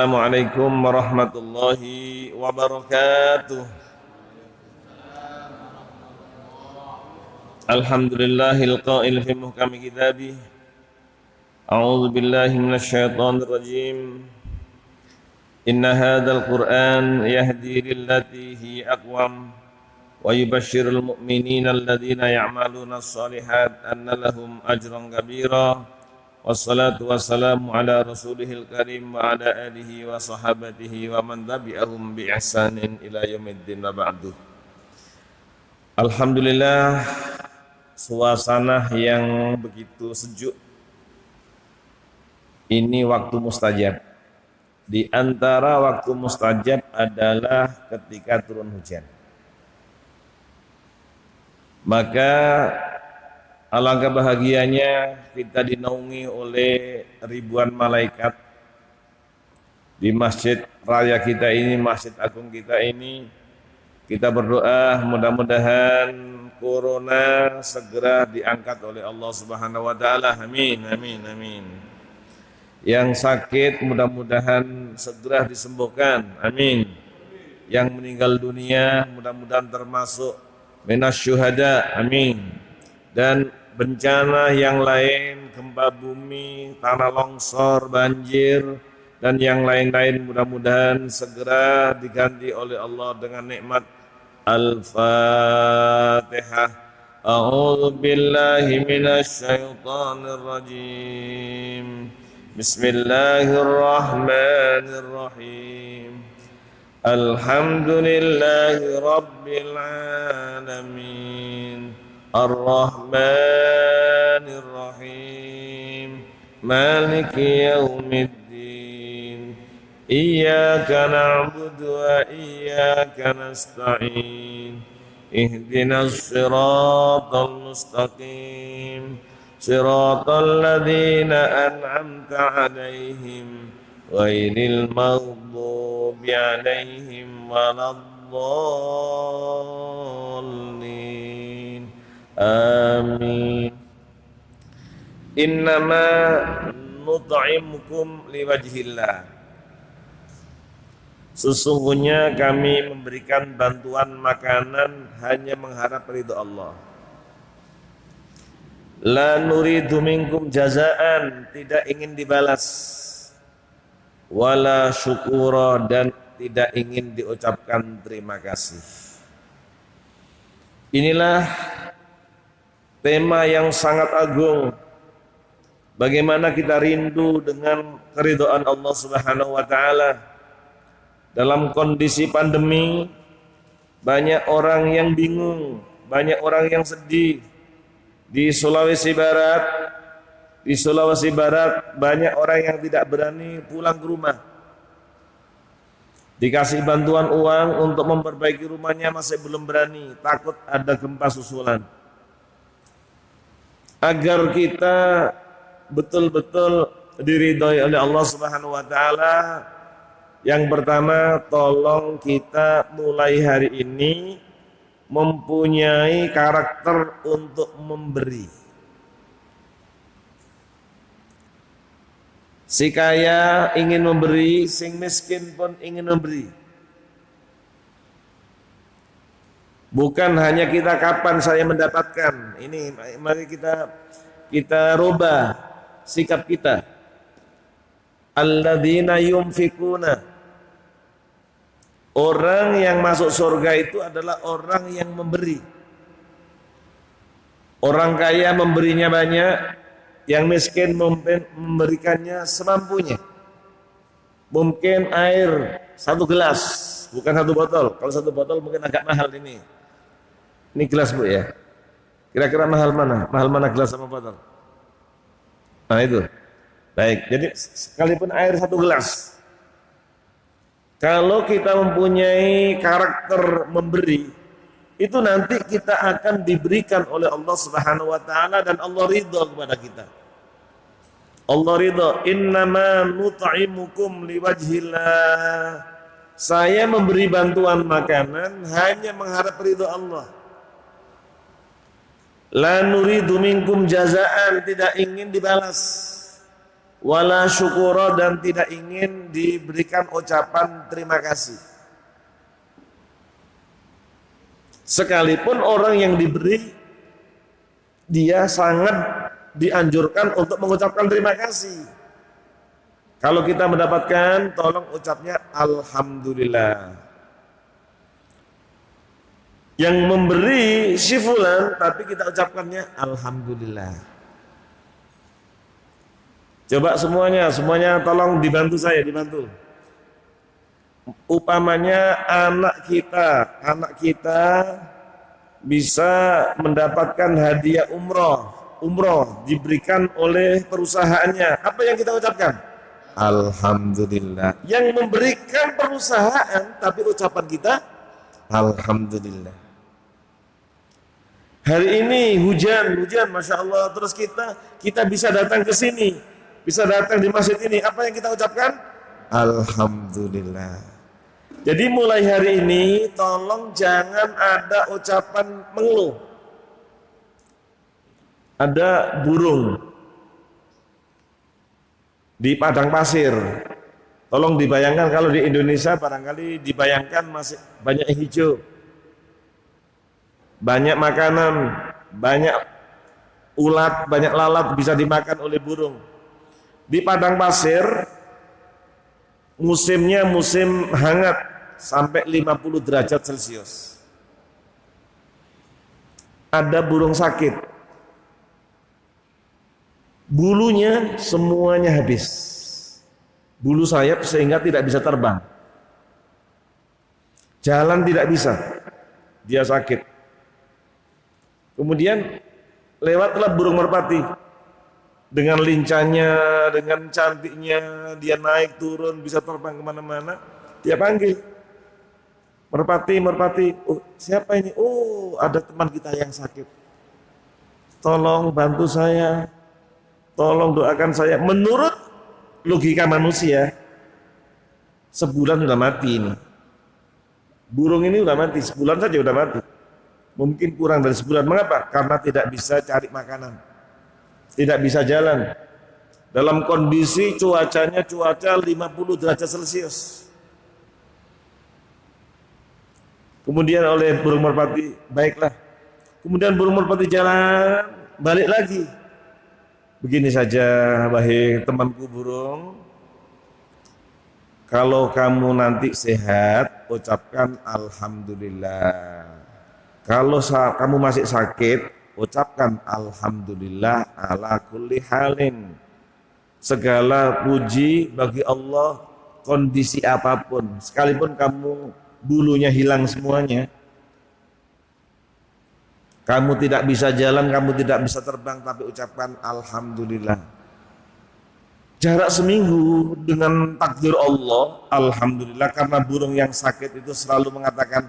Assalamualaikum warahmatullahi wabarakatuh. Alhamdulillahil qail fi muhkami kitabih. A'udzu billahi minasy syaithanir rajim. Inna hadzal Qur'an yahdi lillati hi aqwam wa yubashshirul mu'minina alladhina ya'maluna as-shalihat anna lahum ajran kabira. Wassalatu wassalamu ala rasulihil karim wa ala alihi wa sahabatihi wa man tabi'ahum bi ihsanin ila yaumiddin wa ba'du. Alhamdulillah, suasana yang begitu sejuk. Ini waktu mustajab. Di antara waktu mustajab adalah ketika turun hujan. Maka alangkah bahagianya kita dinaungi oleh ribuan malaikat di masjid raya kita ini, masjid agung kita ini. Kita berdoa mudah-mudahan corona segera diangkat oleh Allah Subhanahu wa taala. Amin, amin, amin. Yang sakit mudah-mudahan segera disembuhkan. Amin. Yang meninggal dunia mudah-mudahan termasuk minasyuhada. Amin. Dan bencana yang lain, gempa bumi, tanah longsor, banjir, dan yang lain-lain mudah-mudahan segera diganti oleh Allah dengan nikmat. Al-Fatihah. A'udzu billahi minasy syaithanir rajim. Bismillahirrahmanirrahim. Alhamdulillahi rabbil alamin. Ar-Rahmanir Rahim, Maliki Yaumiddin. Iyyaka na'budu wa iyyaka nasta'in. Ihdinas siratal mustaqim, siratal ladzina an'amta 'alaihim ghairil maghdubi 'alaihim waladdallin. Amin. Innama nut'imukum liwajhillah. Sesungguhnya kami memberikan bantuan makanan hanya mengharap ridha Allah. La nuridu minkum jazaan, tidak ingin dibalas. Wala syukura, dan tidak ingin diucapkan terima kasih. Inilah tema yang sangat agung. Bagaimana kita rindu dengan keridhaan Allah Subhanahu wa taala. Dalam kondisi pandemi, banyak orang yang bingung, banyak orang yang sedih. Di Sulawesi Barat banyak orang yang tidak berani pulang ke rumah. Dikasih bantuan uang untuk memperbaiki rumahnya masih belum berani, takut ada gempa susulan. Agar kita betul-betul diridhoi oleh Allah Subhanahu wa taala, yang pertama, tolong kita mulai hari ini mempunyai karakter untuk memberi. Si kaya ingin memberi, si miskin pun ingin memberi. Bukan hanya kita kapan saya mendapatkan. Ini mari kita rubah sikap kita. Alladzina yunfikuna. Orang yang masuk surga itu adalah orang yang memberi. Orang kaya memberinya banyak, yang miskin memberikannya semampunya. Mungkin air 1 gelas, bukan 1 botol. Kalau 1 botol mungkin agak mahal ini. Ini gelas Bu ya. Kira-kira mahal mana? Mahal mana gelas sama botol? Nah itu. Baik, jadi sekalipun air 1 gelas. Kalau kita mempunyai karakter memberi, itu nanti kita akan diberikan oleh Allah Subhanahu wa taala dan Allah ridha kepada kita. Allah ridha, innama nut'imukum liwajhillah. Saya memberi bantuan makanan hanya mengharap ridha Allah. La nuridu minkum jazaan, tidak ingin dibalas. wala syukura, dan tidak ingin diberikan ucapan terima kasih. Sekalipun orang yang diberi, dia sangat dianjurkan untuk mengucapkan terima kasih. Kalau kita mendapatkan, tolong ucapnya alhamdulillah. Yang memberi si fulan, tapi kita ucapkannya alhamdulillah. Coba semuanya tolong dibantu saya, dibantu. Upamanya anak kita bisa mendapatkan hadiah umroh diberikan oleh perusahaannya. Apa yang kita ucapkan? Alhamdulillah. Yang memberikan perusahaan, tapi ucapan kita alhamdulillah. Hari ini hujan, masya Allah. Terus kita bisa datang ke sini, bisa datang di masjid ini. Apa yang kita ucapkan? Alhamdulillah. Jadi mulai hari ini, tolong jangan ada ucapan mengeluh. Ada burung di padang pasir. Tolong dibayangkan, kalau di Indonesia barangkali dibayangkan masih banyak yang hijau, banyak makanan, banyak ulat, banyak lalat bisa dimakan oleh burung. Di padang pasir musimnya musim hangat sampai 50 derajat Celcius. Ada burung sakit, bulunya semuanya habis, bulu sayap, sehingga tidak bisa terbang, jalan tidak bisa, dia sakit. Kemudian lewatlah burung merpati, dengan lincahnya, dengan cantiknya, dia naik turun, bisa terbang kemana-mana. Dia panggil, merpati, oh siapa ini? Oh, ada teman kita yang sakit, tolong bantu saya, tolong doakan saya. Menurut logika manusia, sebulan sudah mati ini. Burung ini sudah mati, sebulan saja sudah mati. Mungkin kurang dari sebulan. Mengapa? Karena tidak bisa cari makanan, tidak bisa jalan. Dalam kondisi cuacanya cuaca 50 derajat Celcius. Kemudian oleh burung merpati, baiklah. Kemudian burung merpati jalan, balik lagi. Begini saja, wahai temanku burung, kalau kamu nanti sehat, ucapkan alhamdulillah. Kalau kamu masih sakit, ucapkan alhamdulillah ala kulli halin. Segala puji bagi Allah, kondisi apapun, sekalipun kamu bulunya hilang semuanya, kamu tidak bisa jalan, kamu tidak bisa terbang, tapi ucapkan alhamdulillah. Jarak seminggu dengan takdir Allah, alhamdulillah. Karena burung yang sakit itu selalu mengatakan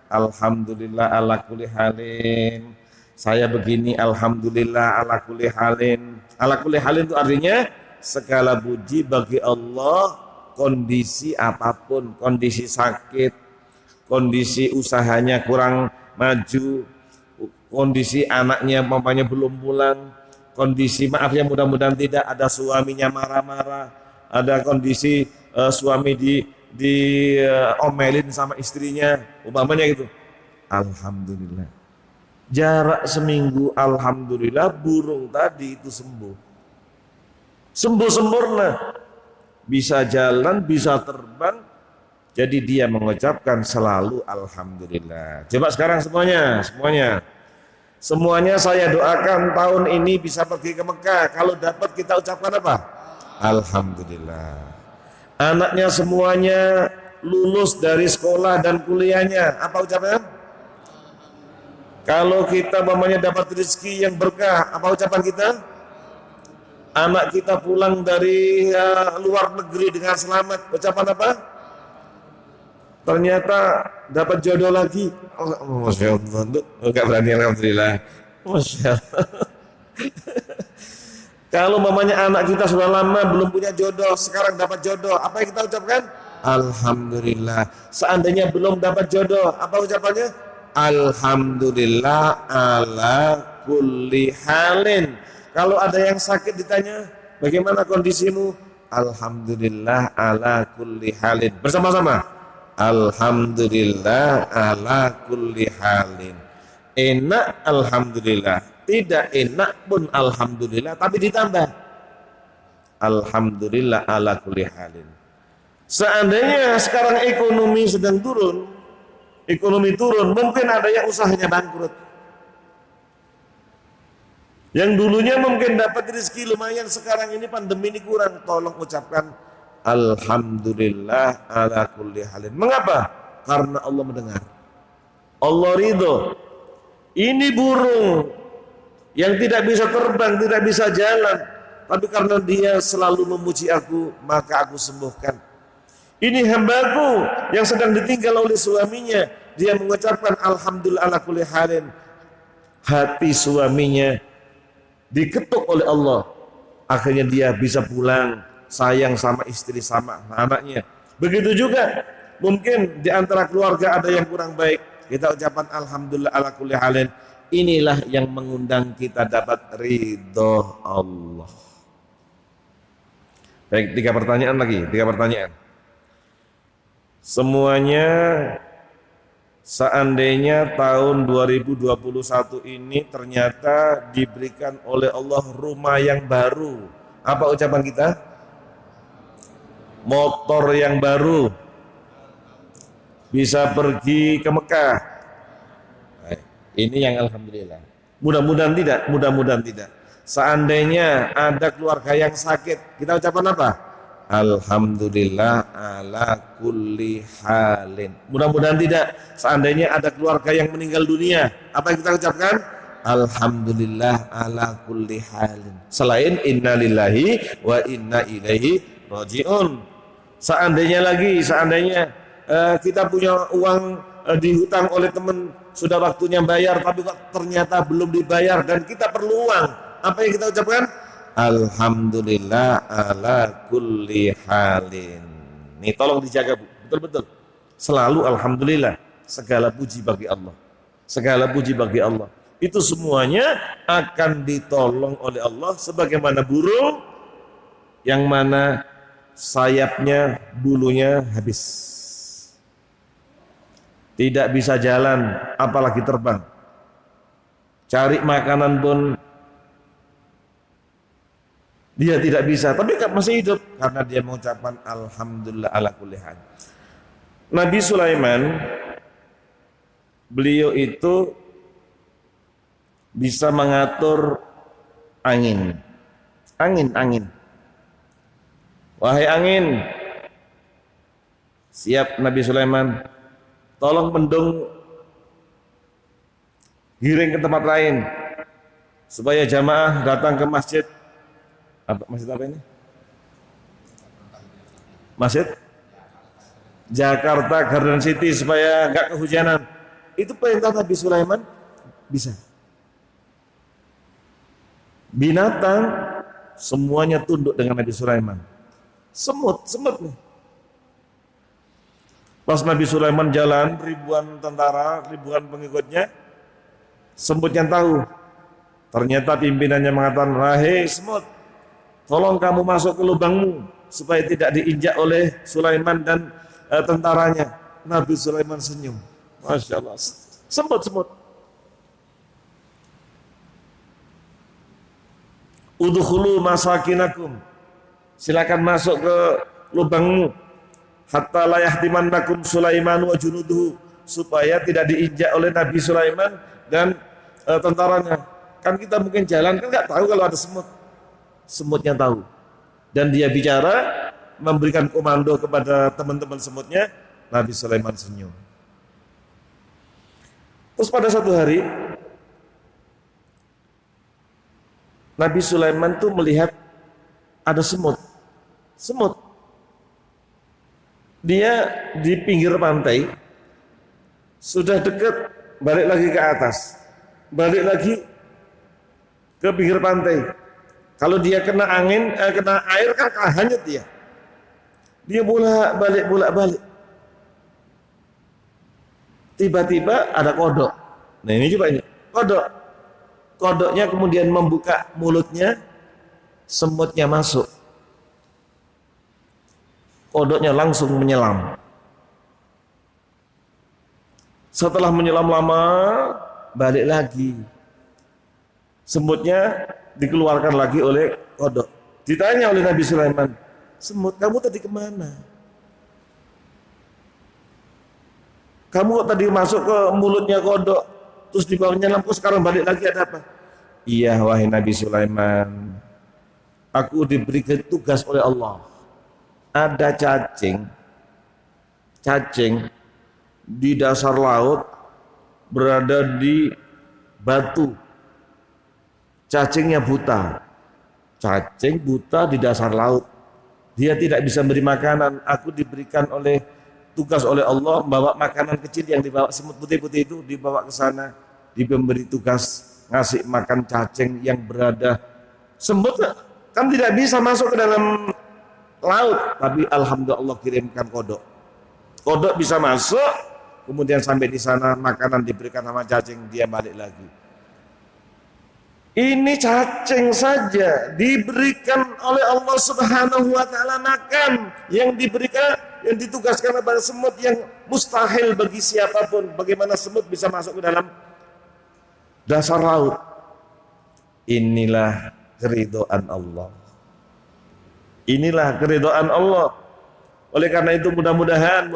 alhamdulillah ala kulli halin. Saya begini, alhamdulillah ala kulli halin. Ala kulli halin itu artinya segala puji bagi Allah, kondisi apapun, kondisi sakit, kondisi usahanya kurang maju, kondisi anaknya mamanya belum pulang, kondisi maaf ya mudah-mudahan tidak ada suaminya marah-marah, ada kondisi suami diomelin sama istrinya, umpamanya gitu. Alhamdulillah. Jarak seminggu, alhamdulillah, burung tadi itu sembuh sempurna, bisa jalan, bisa terbang. Jadi dia mengucapkan selalu alhamdulillah. Coba sekarang semuanya saya doakan tahun ini bisa pergi ke Mekah. Kalau dapat kita ucapkan apa? Alhamdulillah. Anaknya semuanya lulus dari sekolah dan kuliahnya, apa ucapannya? Kalau kita mamanya dapat rezeki yang berkah, apa ucapan kita? Anak kita pulang dari luar negeri dengan selamat, ucapan apa? Ternyata dapat jodoh lagi. Oh, Masya Allah, enggak berani alhamdulillah. Masya Allah. Kalau mamanya anak kita sudah lama belum punya jodoh, sekarang dapat jodoh, apa yang kita ucapkan? Alhamdulillah. Seandainya belum dapat jodoh, apa ucapannya? Alhamdulillah ala kulli halin. Kalau ada yang sakit ditanya, Bagaimana kondisimu? Alhamdulillah ala kulli halin. Bersama-sama. Alhamdulillah ala kulli halin. Enak alhamdulillah, tidak enak pun alhamdulillah, tapi ditambah alhamdulillah ala kulli halin. Seandainya sekarang ekonomi sedang turun, mungkin ada yang usahanya bangkrut. Yang dulunya mungkin dapat rezeki lumayan, sekarang ini pandemi ini kurang. Tolong ucapkan alhamdulillah ala kulli halin. Mengapa? Karena Allah mendengar, Allah ridho. Ini burung yang tidak bisa terbang, tidak bisa jalan, tapi karena dia selalu memuji aku, maka aku sembuhkan. Ini hambaku yang sedang ditinggal oleh suaminya, dia mengucapkan alhamdulillah ala kulli halin. Hati suaminya diketuk oleh Allah, akhirnya dia bisa pulang, sayang sama istri, sama anaknya. Begitu juga mungkin di antara keluarga ada yang kurang baik, kita ucapkan alhamdulillah ala kulli halin. Inilah yang mengundang kita dapat ridho Allah. Baik, 3 pertanyaan lagi, 3 pertanyaan. Semuanya, seandainya tahun 2021 ini ternyata diberikan oleh Allah rumah yang baru, apa ucapan kita? Motor yang baru, bisa pergi ke Mekah. Ini yang alhamdulillah. Mudah-mudahan tidak. Seandainya ada keluarga yang sakit, kita ucapan apa? Alhamdulillah ala kulli halin. Mudah-mudahan tidak. Seandainya ada keluarga yang meninggal dunia, apa yang kita ucapkan? Alhamdulillah ala kulli halin. Selain innalillahi wa inna ilaihi rajiun. Seandainya kita punya uang dihutang oleh teman, sudah waktunya bayar tapi ternyata belum dibayar dan kita perlu uang, apa yang kita ucapkan? Alhamdulillah ala kulli halin. Nih tolong dijaga Bu, betul-betul. Selalu alhamdulillah, segala puji bagi Allah. Segala puji bagi Allah. Itu semuanya akan ditolong oleh Allah sebagaimana burung yang mana sayapnya, bulunya habis. Tidak bisa jalan, apalagi terbang. Cari makanan pun dia tidak bisa, tapi masih hidup karena dia mengucapkan alhamdulillah ala kulli hal. Nabi Sulaiman, beliau itu bisa mengatur angin. Angin. Wahai angin, siap Nabi Sulaiman, tolong mendung giring ke tempat lain supaya jamaah datang ke masjid. Masjid apa ini? Masjid Jakarta Garden City supaya enggak kehujanan. Itu perintah Nabi Sulaiman. Bisa. Binatang semuanya tunduk dengan Nabi Sulaiman. Semut nih. Pas Nabi Sulaiman jalan, ribuan tentara, ribuan pengikutnya, semutnya tahu. Ternyata pimpinannya mengatakan, "Wahai semut, tolong kamu masuk ke lubangmu supaya tidak diinjak oleh Sulaiman dan tentaranya." Nabi Sulaiman senyum. Masya Allah. Semut. Udkhulu masakinakum. Silakan masuk ke lubangmu. Hatta la yahtimannakum Sulaiman wa junuduhu, supaya tidak diinjak oleh Nabi Sulaiman dan tentaranya. Kan kita mungkin jalan kan enggak tahu kalau ada semut. Semutnya tahu. Dan dia bicara, memberikan komando kepada teman-teman semutnya, Nabi Sulaiman senyum. Terus pada satu hari Nabi Sulaiman tuh melihat ada semut. Dia di pinggir pantai, sudah dekat, balik lagi ke atas, balik lagi ke pinggir pantai. Kalau dia kena angin, kena air kan hanyut dia. Dia bolak-balik. Tiba-tiba ada kodok. Nah ini coba ini, kodok. Kodoknya kemudian membuka mulutnya, semutnya masuk, kodoknya langsung menyelam. Setelah menyelam lama, balik lagi. Semutnya dikeluarkan lagi oleh kodok. Ditanya oleh Nabi Sulaiman, semut kamu tadi kemana? Kamu kok tadi masuk ke mulutnya kodok, terus di bawah menyelam, kok sekarang balik lagi, ada apa? Iya wahai Nabi Sulaiman, aku diberi tugas oleh Allah. Ada cacing di dasar laut berada di batu. Cacingnya buta. Cacing buta di dasar laut. Dia tidak bisa beri makanan. Aku diberikan tugas oleh Allah membawa makanan kecil yang dibawa semut putih-putih itu, dibawa ke sana, diberi tugas ngasih makan cacing yang berada. Semut kan tidak bisa masuk ke dalam laut, tapi alhamdulillah Allah kirimkan kodok. Kodok bisa masuk, kemudian sampai di sana makanan diberikan sama cacing, dia balik lagi. Ini cacing saja diberikan oleh Allah Subhanahu wa taala makan, yang ditugaskan kepada semut yang mustahil bagi siapapun. Bagaimana semut bisa masuk ke dalam dasar laut? Inilah keridhaan Allah. Inilah keridhaan Allah. Oleh karena itu mudah-mudahan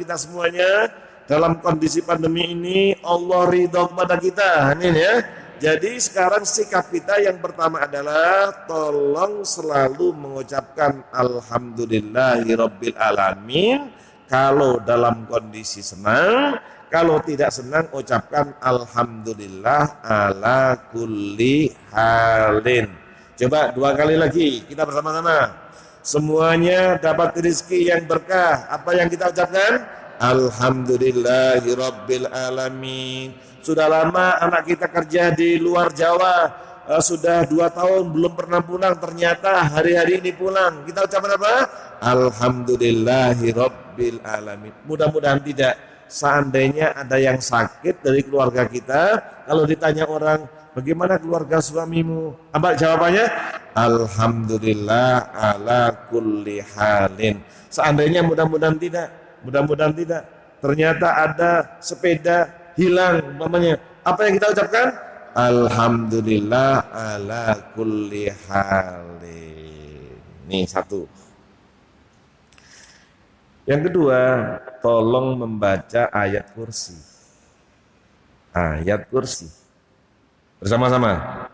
kita semuanya dalam kondisi pandemi ini Allah ridho kepada kita. Amin ya. Jadi sekarang sikap kita yang pertama adalah tolong selalu mengucapkan alhamdulillahirabbil alamin kalau dalam kondisi senang, kalau tidak senang ucapkan alhamdulillah ala kulli halin. Coba 2 kali lagi kita bersama-sama. Semuanya dapat rezeki yang berkah. Apa yang kita ucapkan? Alhamdulillahirabbil alamin. Sudah lama anak kita kerja di luar Jawa, sudah 2 tahun belum pernah pulang, ternyata hari-hari ini pulang. Kita ucapkan apa? Alhamdulillahirabbil alamin. Mudah-mudahan tidak. Seandainya ada yang sakit dari keluarga kita, kalau ditanya orang, bagaimana keluarga suamimu? Apa jawabannya? Alhamdulillah ala kulli halin. Seandainya mudah-mudahan tidak. Ternyata ada sepeda hilang umpamanya. Apa yang kita ucapkan? Alhamdulillah ala kulli halin. Ini satu. Yang kedua, tolong membaca ayat kursi. Ayat kursi. Bersama-sama.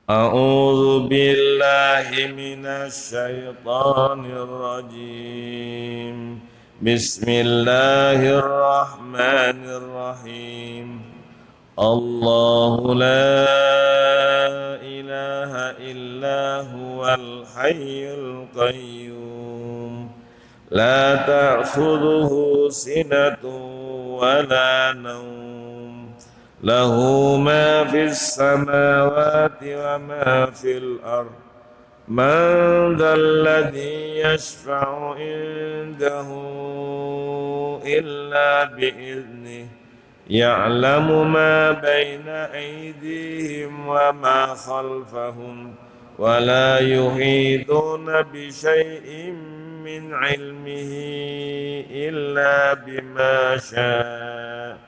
A'udzu billahi minasy syaithanir rajim. Bismillahirrahmanirrahim. Allahu la ilaha illa huwal hayyul qayyum. La ta'khudhuhu sinatun wa la nawm. Lahu ma fis samawati wa ma fil ardh. Man dzalladzi yashfa'u indahu illa bi'idhnihi ya'lamu ma baina aydihim wa ma khalfahum wa la yuhituna bi syai'in min 'ilmihi illa bima syaa'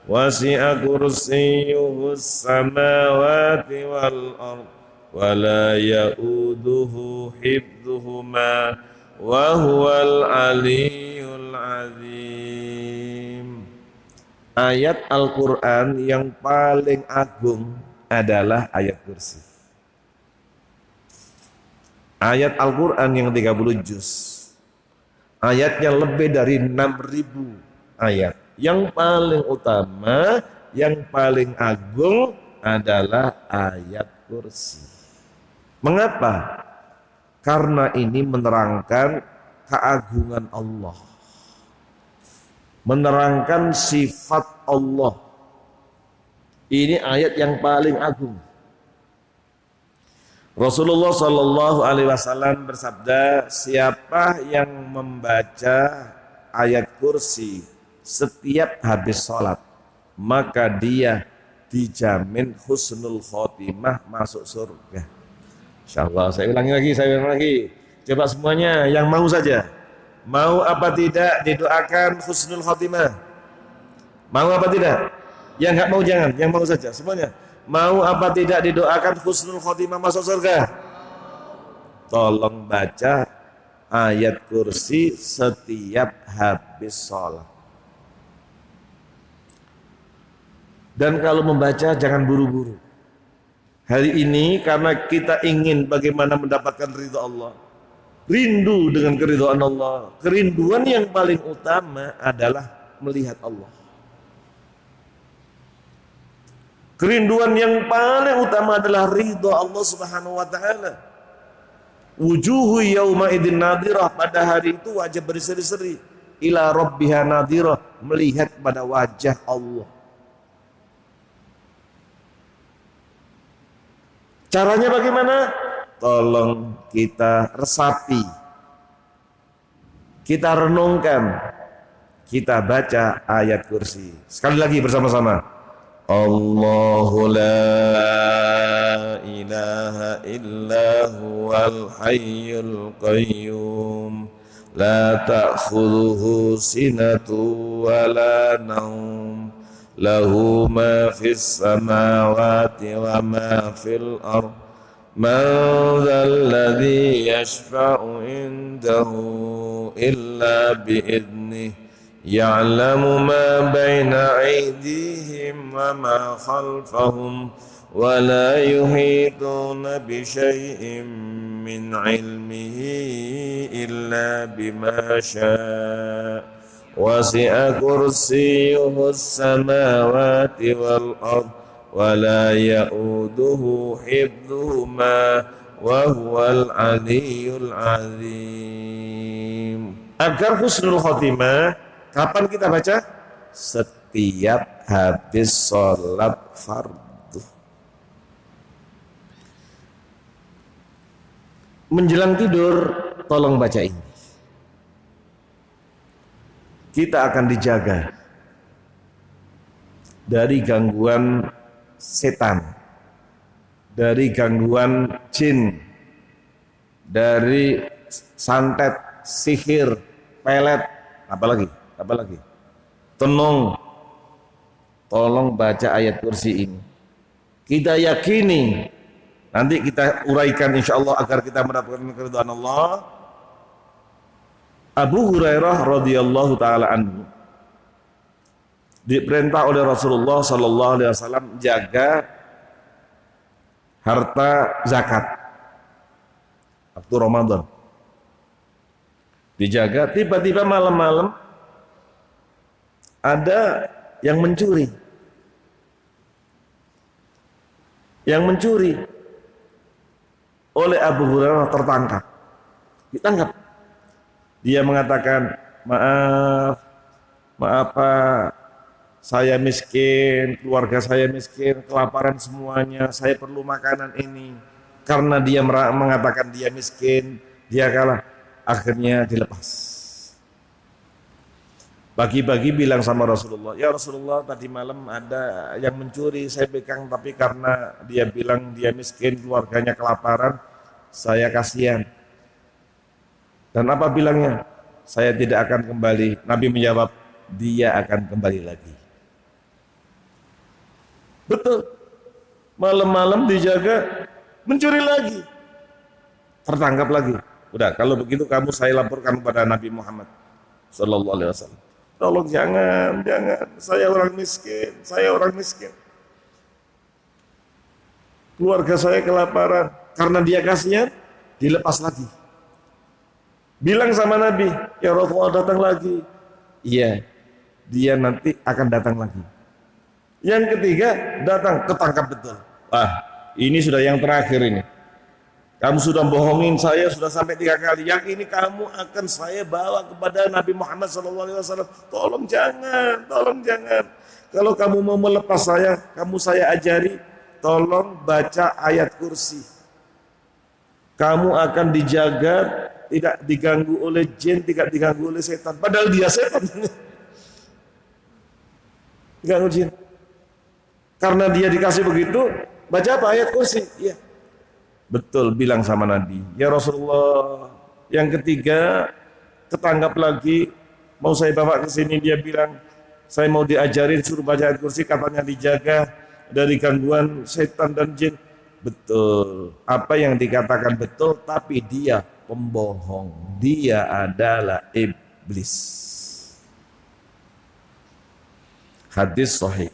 wasi'a kursiyyuhu as-samawati wal ardh wala ya'uduhu hifdhuhuma wa huwal aliyyul azim. Ayat Al-Quran yang paling agung adalah ayat kursi. Ayat Al-Quran yang 30 juz. Ayatnya lebih dari 6.000 ayat. Yang paling utama, yang paling agung adalah ayat kursi. Mengapa? Karena ini menerangkan keagungan Allah, menerangkan sifat Allah. Ini ayat yang paling agung. Rasulullah Shallallahu Alaihi Wasallam bersabda, siapa yang membaca ayat kursi setiap habis sholat, maka dia dijamin husnul khotimah, masuk surga. Insyaallah saya ulangi lagi, Coba semuanya yang mau saja. Mau apa tidak didoakan husnul khotimah? Mau apa tidak? Yang nggak mau jangan, yang mau saja semuanya. Mau apa tidak didoakan husnul khotimah masuk surga? Tolong baca ayat kursi setiap habis sholat. Dan kalau membaca jangan buru-buru. Hari ini karena kita ingin bagaimana mendapatkan ridha Allah. Rindu dengan keridhaan Allah. Kerinduan yang paling utama adalah melihat Allah. Kerinduan yang paling utama adalah ridha Allah Subhanahu wa taala. Wujuhu yauma idin nadirah, pada hari itu wajah berseri-seri, ila rabbiha nadirah, melihat pada wajah Allah. Caranya bagaimana? Tolong kita resapi, kita renungkan, kita baca ayat kursi. Sekali lagi bersama-sama. Allahu la ilaha illa huwal hayyul qayyum la ta'khudhuhu sinatu wa la naum lahu ma fis samawati wa ma fil ard man dhal ladzi yashfa'u indahu illa bi idnihi ya'lamu ma baina aydihim wa ma khalfahum wa la yuhituna bi syai'in min 'ilmihi illa bima syaa' wasi'a kursiyyuhu as-samawati wal ard wa la ya'uduhu hifdhuhuma wa huwal 'aliyyul 'azim. Agar husnul khotimah, kapan kita baca? Setiap habis sholat fardu. Menjelang tidur, tolong baca ini. Kita akan dijaga dari gangguan setan, dari gangguan jin, dari santet, sihir, pelet, apalagi tenung. Tolong baca ayat kursi ini. Kita yakini, nanti kita uraikan insyaallah agar kita mendapatkan keridhaan Allah. Abu Hurairah radhiyallahu taala anhu diperintah oleh Rasulullah sallallahu alaihi wasallam jaga harta zakat waktu Ramadan. Dijaga, tiba-tiba malam-malam ada yang mencuri. Yang mencuri oleh Abu Hurairah tertangkap. Ditangkap. Dia mengatakan, maaf Pak, saya miskin, keluarga saya miskin, kelaparan semuanya, saya perlu makanan ini. Karena dia mengatakan dia miskin, dia kalah. Akhirnya dilepas. Pagi-pagi bilang sama Rasulullah, ya Rasulullah, tadi malam ada yang mencuri, saya pegang, tapi karena dia bilang dia miskin, keluarganya kelaparan, saya kasihan. Dan apa bilangnya? Saya tidak akan kembali. Nabi menjawab, dia akan kembali lagi. Betul. Malam-malam dijaga, mencuri lagi. Tertangkap lagi. Udah, kalau begitu kamu saya laporkan kepada Nabi Muhammad sallallahu alaihi wasallam. Tolong jangan. Saya orang miskin. Keluarga saya kelaparan. Karena dia kasihan, dilepas lagi. Bilang sama Nabi, ya Rasulullah datang lagi. Iya, dia nanti akan datang lagi. Yang ketiga, datang, ketangkap betul. Wah, ini sudah yang terakhir ini. Kamu sudah bohongin saya sudah sampai 3 kali. Yang ini kamu akan saya bawa kepada Nabi Muhammad SAW. Tolong jangan. Kalau kamu mau melepas saya, kamu saya ajari. Tolong baca ayat kursi. Kamu akan dijaga, tidak diganggu oleh jin, tidak diganggu oleh setan. Padahal dia setan. Diganggu jin. Karena dia dikasih begitu, baca apa ayat kursi? Iya. Betul, bilang sama Nabi, ya Rasulullah. Yang ketiga, ketangkap lagi, mau saya bawa ke sini, dia bilang, saya mau diajarin suruh baca ayat kursi, katanya dijaga dari gangguan setan dan jin. Betul, apa yang dikatakan betul, tapi dia pembohong, dia adalah iblis. Hadis sahih.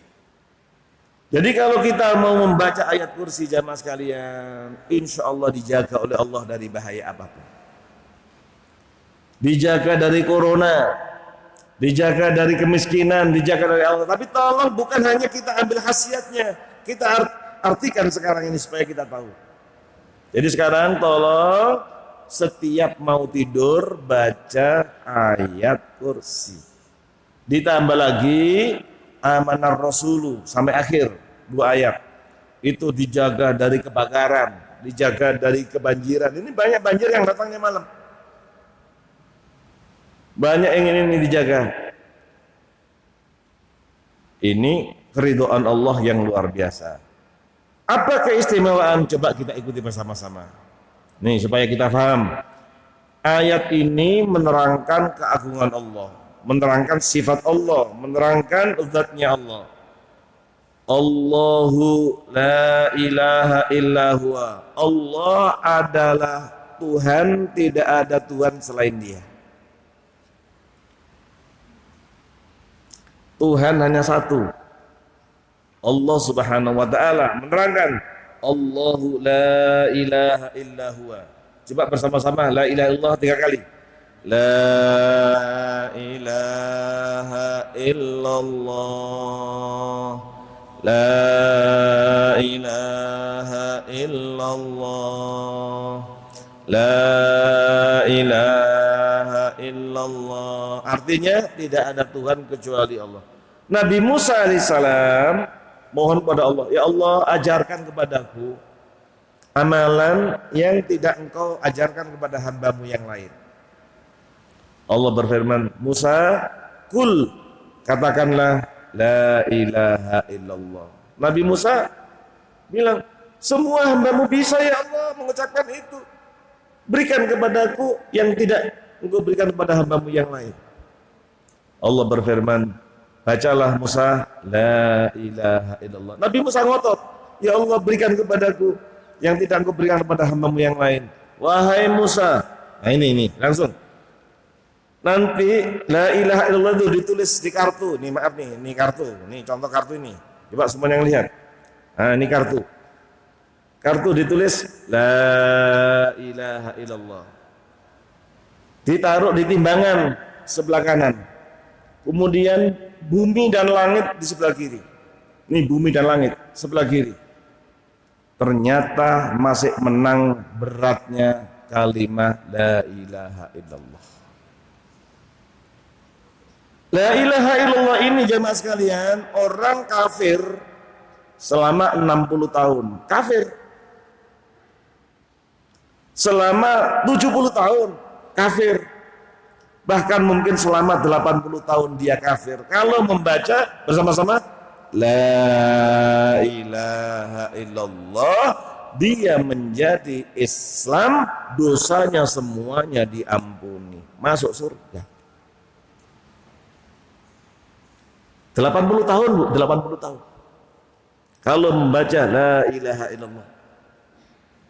Jadi kalau kita mau membaca ayat kursi jamaah sekalian, insya Allah dijaga oleh Allah dari bahaya apapun. Dijaga dari corona, dijaga dari kemiskinan, dijaga dari Allah. Tapi tolong bukan hanya kita ambil khasiatnya, kita artikan sekarang ini supaya kita tahu. Jadi sekarang tolong setiap mau tidur baca ayat kursi. Ditambah lagi amanar rasulu sampai akhir 2 ayat. Itu dijaga dari kebakaran, dijaga dari kebanjiran. Ini banyak banjir yang datangnya malam. Banyak yang ini dijaga. Ini keridhaan Allah yang luar biasa. Apa keistimewaan? Coba kita ikuti bersama-sama. Nih supaya kita paham. Ayat ini menerangkan keagungan Allah, menerangkan sifat Allah, menerangkan zatnya Allah. Allahu la ilaha illa huwa. Allah adalah Tuhan, tidak ada Tuhan selain Dia. Tuhan hanya satu. Allah Subhanahu wa taala menerangkan Allahu la ilaha illa huwa. Coba bersama-sama la ilaha illallah 3 kali. La ilaha illallah. La ilaha illallah. La ilaha illallah. Artinya tidak ada Tuhan kecuali Allah. Nabi Musa alaihissalam mohon kepada Allah, ya Allah ajarkan kepadaku amalan yang tidak engkau ajarkan kepada hambamu yang lain. Allah berfirman, Musa, kul, katakanlah la ilaha illallah. Nabi Musa bilang, semua hambamu bisa ya Allah mengucapkan itu. Berikan kepadaku yang tidak engkau berikan kepada hambamu yang lain. Allah berfirman, bacalah Musa la ilaha illallah. Nabi Musa ngotot, ya Allah berikan kepadaku yang tidak engkau berikan kepada hambamu yang lain. Wahai Musa, nah ini langsung. Nanti la ilaha illallah itu ditulis di kartu. Nih maaf nih, ini kartu. Nih contoh kartu ini. Coba semua yang lihat. Nah ini kartu. Kartu ditulis la ilaha illallah. Ditaruh di timbangan sebelah kanan. Kemudian bumi dan langit di sebelah kiri. Ini bumi dan langit sebelah kiri. Ternyata masih menang beratnya kalimat la ilaha illallah. La ilaha illallah ini jamaah sekalian, orang kafir selama 60 tahun. Kafir. Selama 70 tahun kafir. Bahkan mungkin selama 80 tahun dia kafir. Kalau membaca bersama-sama la ilaha illallah, dia menjadi Islam, dosanya semuanya diampuni, masuk surga. 80 tahun Bu, 80 tahun. Kalau membaca la ilaha illallah.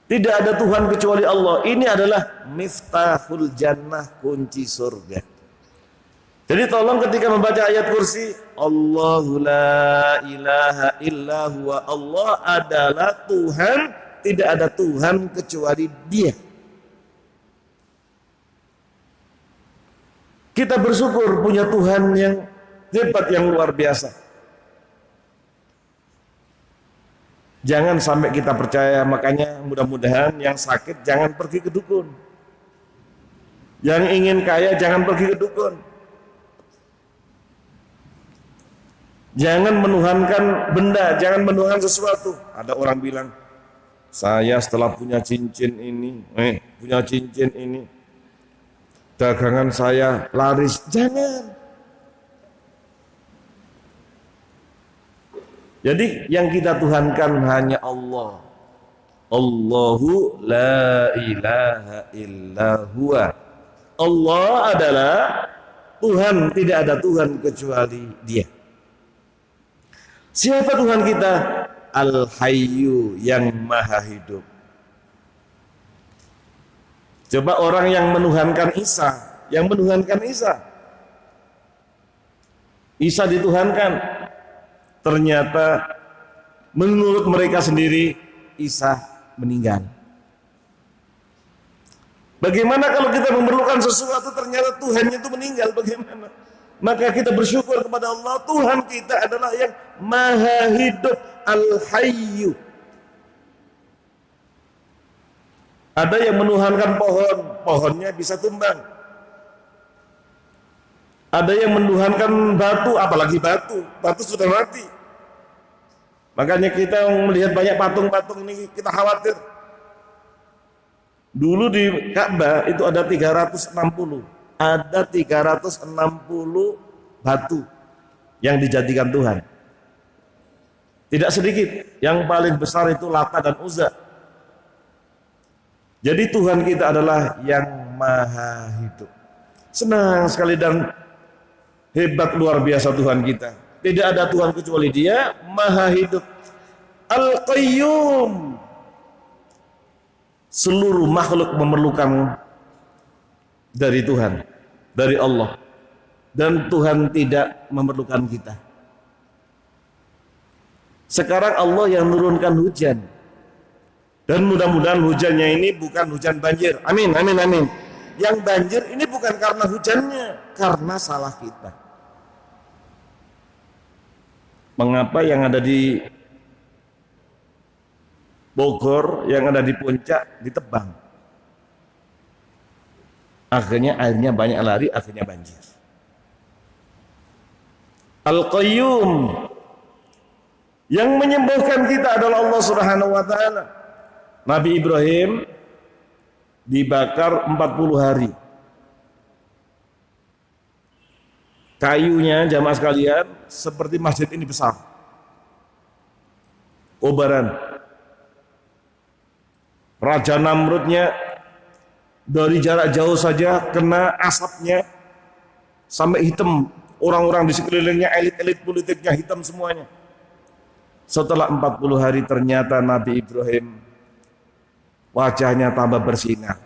Tidak ada Tuhan kecuali Allah. Ini adalah miftahul jannah, kunci surga. Jadi tolong ketika membaca ayat kursi, Allahu la ilaha illa huwa. Allah adalah Tuhan, tidak ada Tuhan kecuali Dia. Kita bersyukur punya Tuhan yang hebat, yang luar biasa. Jangan sampai kita percaya, makanya mudah-mudahan yang sakit jangan pergi ke dukun. Yang ingin kaya jangan pergi ke dukun. Jangan menuhankan benda, jangan menuhankan sesuatu. Ada orang bilang, saya setelah punya cincin ini, dagangan saya laris. Jangan. Jadi yang kita tuhankan hanya Allah. Allahu la ilaha illa huwa. Allah adalah Tuhan, tidak ada Tuhan kecuali Dia. Siapa Tuhan kita? Al-Hayyu, yang maha hidup. Coba orang yang menuhankan Isa, Isa dituhankan, ternyata menurut mereka sendiri Isa meninggal. Bagaimana kalau kita memerlukan sesuatu ternyata Tuhannya itu meninggal, bagaimana? Maka kita bersyukur kepada Allah, Tuhan kita adalah yang maha hidup, Al-Hayyu. Ada yang menuhankan pohon, pohonnya bisa tumbang. Ada yang menuhankan batu, apalagi batu sudah mati. Makanya kita melihat banyak patung-patung ini, kita khawatir. Dulu di Ka'bah itu ada 360 batu yang dijadikan Tuhan. Tidak sedikit, yang paling besar itu Lata dan Uzza. Jadi Tuhan kita adalah yang maha hidup. Senang sekali dan hebat luar biasa Tuhan kita. Tidak ada Tuhan kecuali Dia, maha hidup. Al-Qayyum. Seluruh makhluk memerlukan dari Tuhan, dari Allah, dan Tuhan tidak memerlukan kita. Sekarang Allah yang menurunkan hujan, dan mudah-mudahan hujannya ini bukan hujan banjir. Amin, amin, amin. Yang banjir ini bukan karena hujannya, karena salah kita. Mengapa yang ada di Bogor, yang ada di Puncak ditebang? Akhirnya airnya banyak lari, akhirnya banjir. Al-Qayyum, yang menyembuhkan kita adalah Allah Subhanahu wa taala. Nabi Ibrahim dibakar 40 hari. Kayunya jamaah sekalian seperti masjid ini besar. Kobaran. Raja Namrudnya dari jarak jauh saja kena asapnya sampai hitam. Orang-orang di sekelilingnya, elit-elit politiknya hitam semuanya. Setelah 40 hari ternyata Nabi Ibrahim wajahnya tambah bersinar.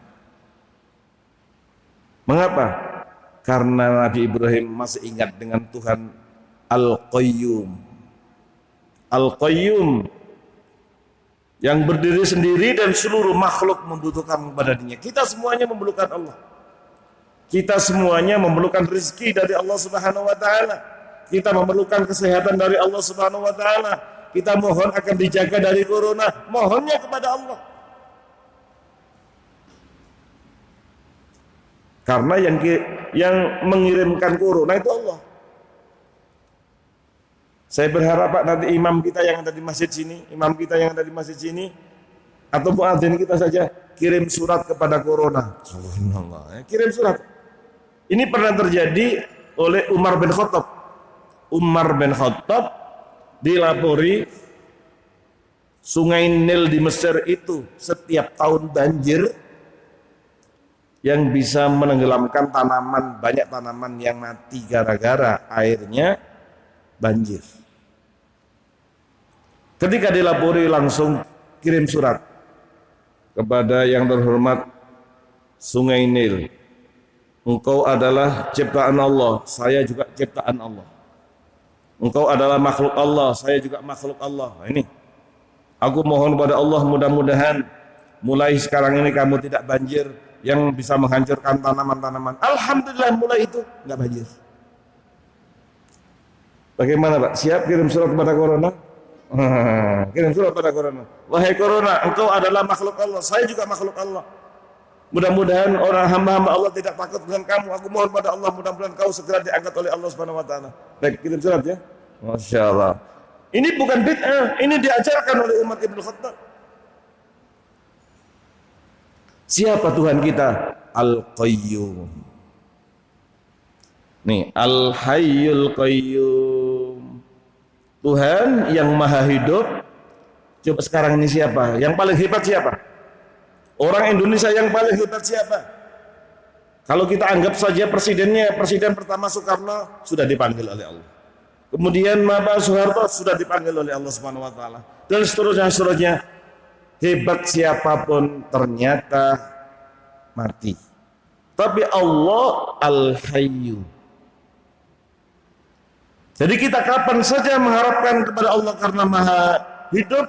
Mengapa? Karena Nabi Ibrahim masih ingat dengan Tuhan Al-Qayyum. Al-Qayyum yang berdiri sendiri dan seluruh makhluk membutuhkan kepada-Nya. Kita semuanya memerlukan Allah. Kita semuanya memerlukan rezeki dari Allah Subhanahu wa taala. Kita memerlukan kesehatan dari Allah Subhanahu wa taala. Kita mohon akan dijaga dari corona, mohonnya kepada Allah. Karena yang mengirimkan corona itu Allah. Saya berharap Pak nanti imam kita yang ada di masjid sini, atau muadzin kita saja kirim surat kepada corona. Subhanallah, kirim surat. Ini pernah terjadi oleh Umar bin Khattab. Umar bin Khattab dilapori Sungai Nil di Mesir itu setiap tahun banjir yang bisa menenggelamkan tanaman, banyak tanaman yang mati gara-gara airnya banjir. Ketika dilapori langsung kirim surat kepada yang terhormat Sungai Nil. Engkau adalah ciptaan Allah, saya juga ciptaan Allah. Engkau adalah makhluk Allah, saya juga makhluk Allah. Ini aku mohon kepada Allah, mudah-mudahan mulai sekarang ini kamu tidak banjir yang bisa menghancurkan tanaman-tanaman. Alhamdulillah mulai itu nggak banjir. Bagaimana Pak? Siap kirim surat kepada corona? Kirim surat kepada corona. Wahai corona, engkau adalah makhluk Allah, saya juga makhluk Allah. Mudah-mudahan orang hamba-hamba Allah tidak takut dengan kamu. Aku mohon pada Allah, mudah-mudahan kau segera diangkat oleh Allah Subhanahu wa taala. Baik, kirim surat ya. Masya Allah. Ini bukan bid'ah, ini diajarkan oleh umat Ibnu Khattab. Siapa Tuhan kita? Al-Qayyum. Nih, Al-Hayyul Qayyum. Tuhan yang maha hidup, Coba sekarang ini siapa? Yang paling hebat siapa? Orang Indonesia yang paling hebat siapa? Kalau kita anggap saja presidennya, presiden pertama Soekarno sudah dipanggil oleh Allah. Kemudian Bapak Soeharto sudah dipanggil oleh Allah Subhanahu wa taala. Dan seterusnya. Hebat siapapun ternyata mati. Tapi Allah Al-Hayyu. Jadi kita kapan saja mengharapkan kepada Allah karena Maha hidup,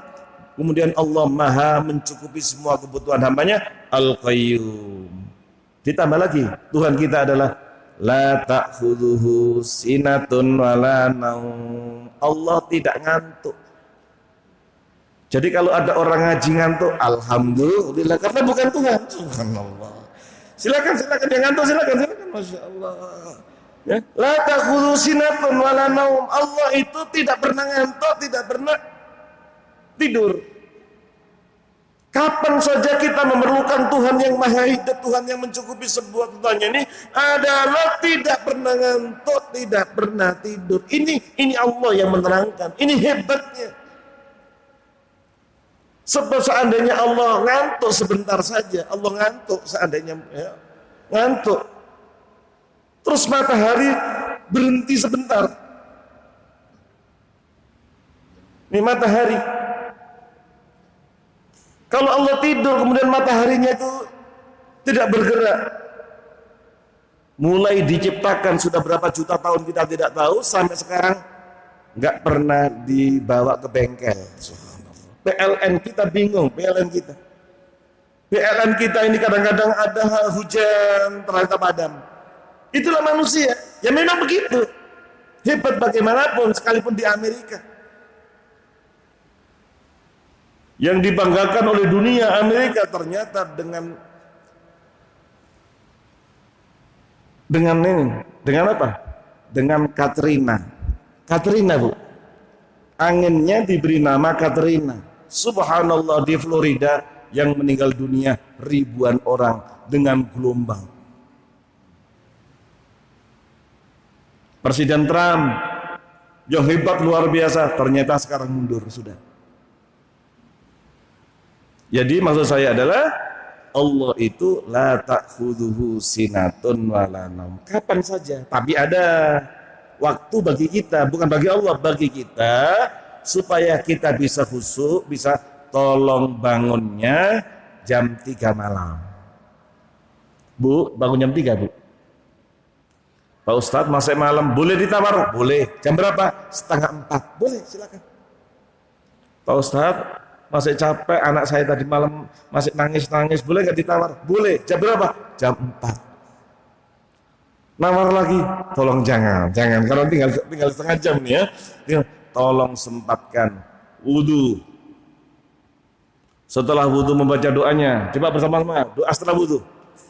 kemudian Allah Maha mencukupi semua kebutuhan hambanya, Al-Qayyum. Ditambah lagi, Tuhan kita adalah la ta'khudhuhu sinatun wala naum. Allah tidak ngantuk. Jadi kalau ada orang ngaji ngantuk, alhamdulillah, karena bukan Tuhan. Subhanallah. Silakan yang ngantuk, silakan, Masya Allah. Ya. La ta'khudhuhu sinatun wala naum. Allah itu tidak pernah ngantuk, tidak pernah tidur. Kapan saja kita memerlukan Tuhan yang Maha Hidup, Tuhan yang mencukupi sebuah kebutuhannya ini adalah tidak pernah ngantuk, tidak pernah tidur. Ini Allah yang menerangkan. Ini hebatnya. Sebab seandainya Allah ngantuk sebentar saja, Allah ngantuk seandainya ya, ngantuk. Terus matahari berhenti sebentar. Ini matahari. Kalau Allah tidur kemudian mataharinya itu tidak bergerak, mulai diciptakan sudah berapa juta tahun kita tidak tahu, sampai sekarang nggak pernah dibawa ke bengkel. PLN kita bingung, PLN kita ini kadang-kadang ada hujan ternyata padam. Itulah manusia, ya memang begitu. Hebat bagaimanapun, sekalipun di Amerika yang dibanggakan oleh dunia, Amerika ternyata dengan apa? Dengan Katrina, Bu. Anginnya diberi nama Katrina. Subhanallah, di Florida yang meninggal dunia ribuan orang dengan gelombang. Presiden Trump yang hebat luar biasa, ternyata sekarang mundur sudah. Jadi maksud saya adalah Allah itu la ta'khudhuhu sinatun wala naum. Kapan saja, tapi ada waktu bagi kita, bukan bagi Allah, bagi kita, supaya kita bisa khusyuk, bisa tolong bangunnya jam 3 malam. Bu, bangun jam 3, Bu. Pak Ustadz masih malam, boleh ditawar? Boleh. Jam berapa? 3:30. Boleh, silakan. Pak Ustadz masih capek, anak saya tadi malam masih nangis-nangis, boleh nggak ditawar? Boleh. Jam berapa? Jam 4. Nawar lagi, tolong jangan, karena tinggal setengah jam nih ya. Tolong sempatkan wudu. Setelah wudu membaca doanya, coba bersama-sama doa setelah wudu.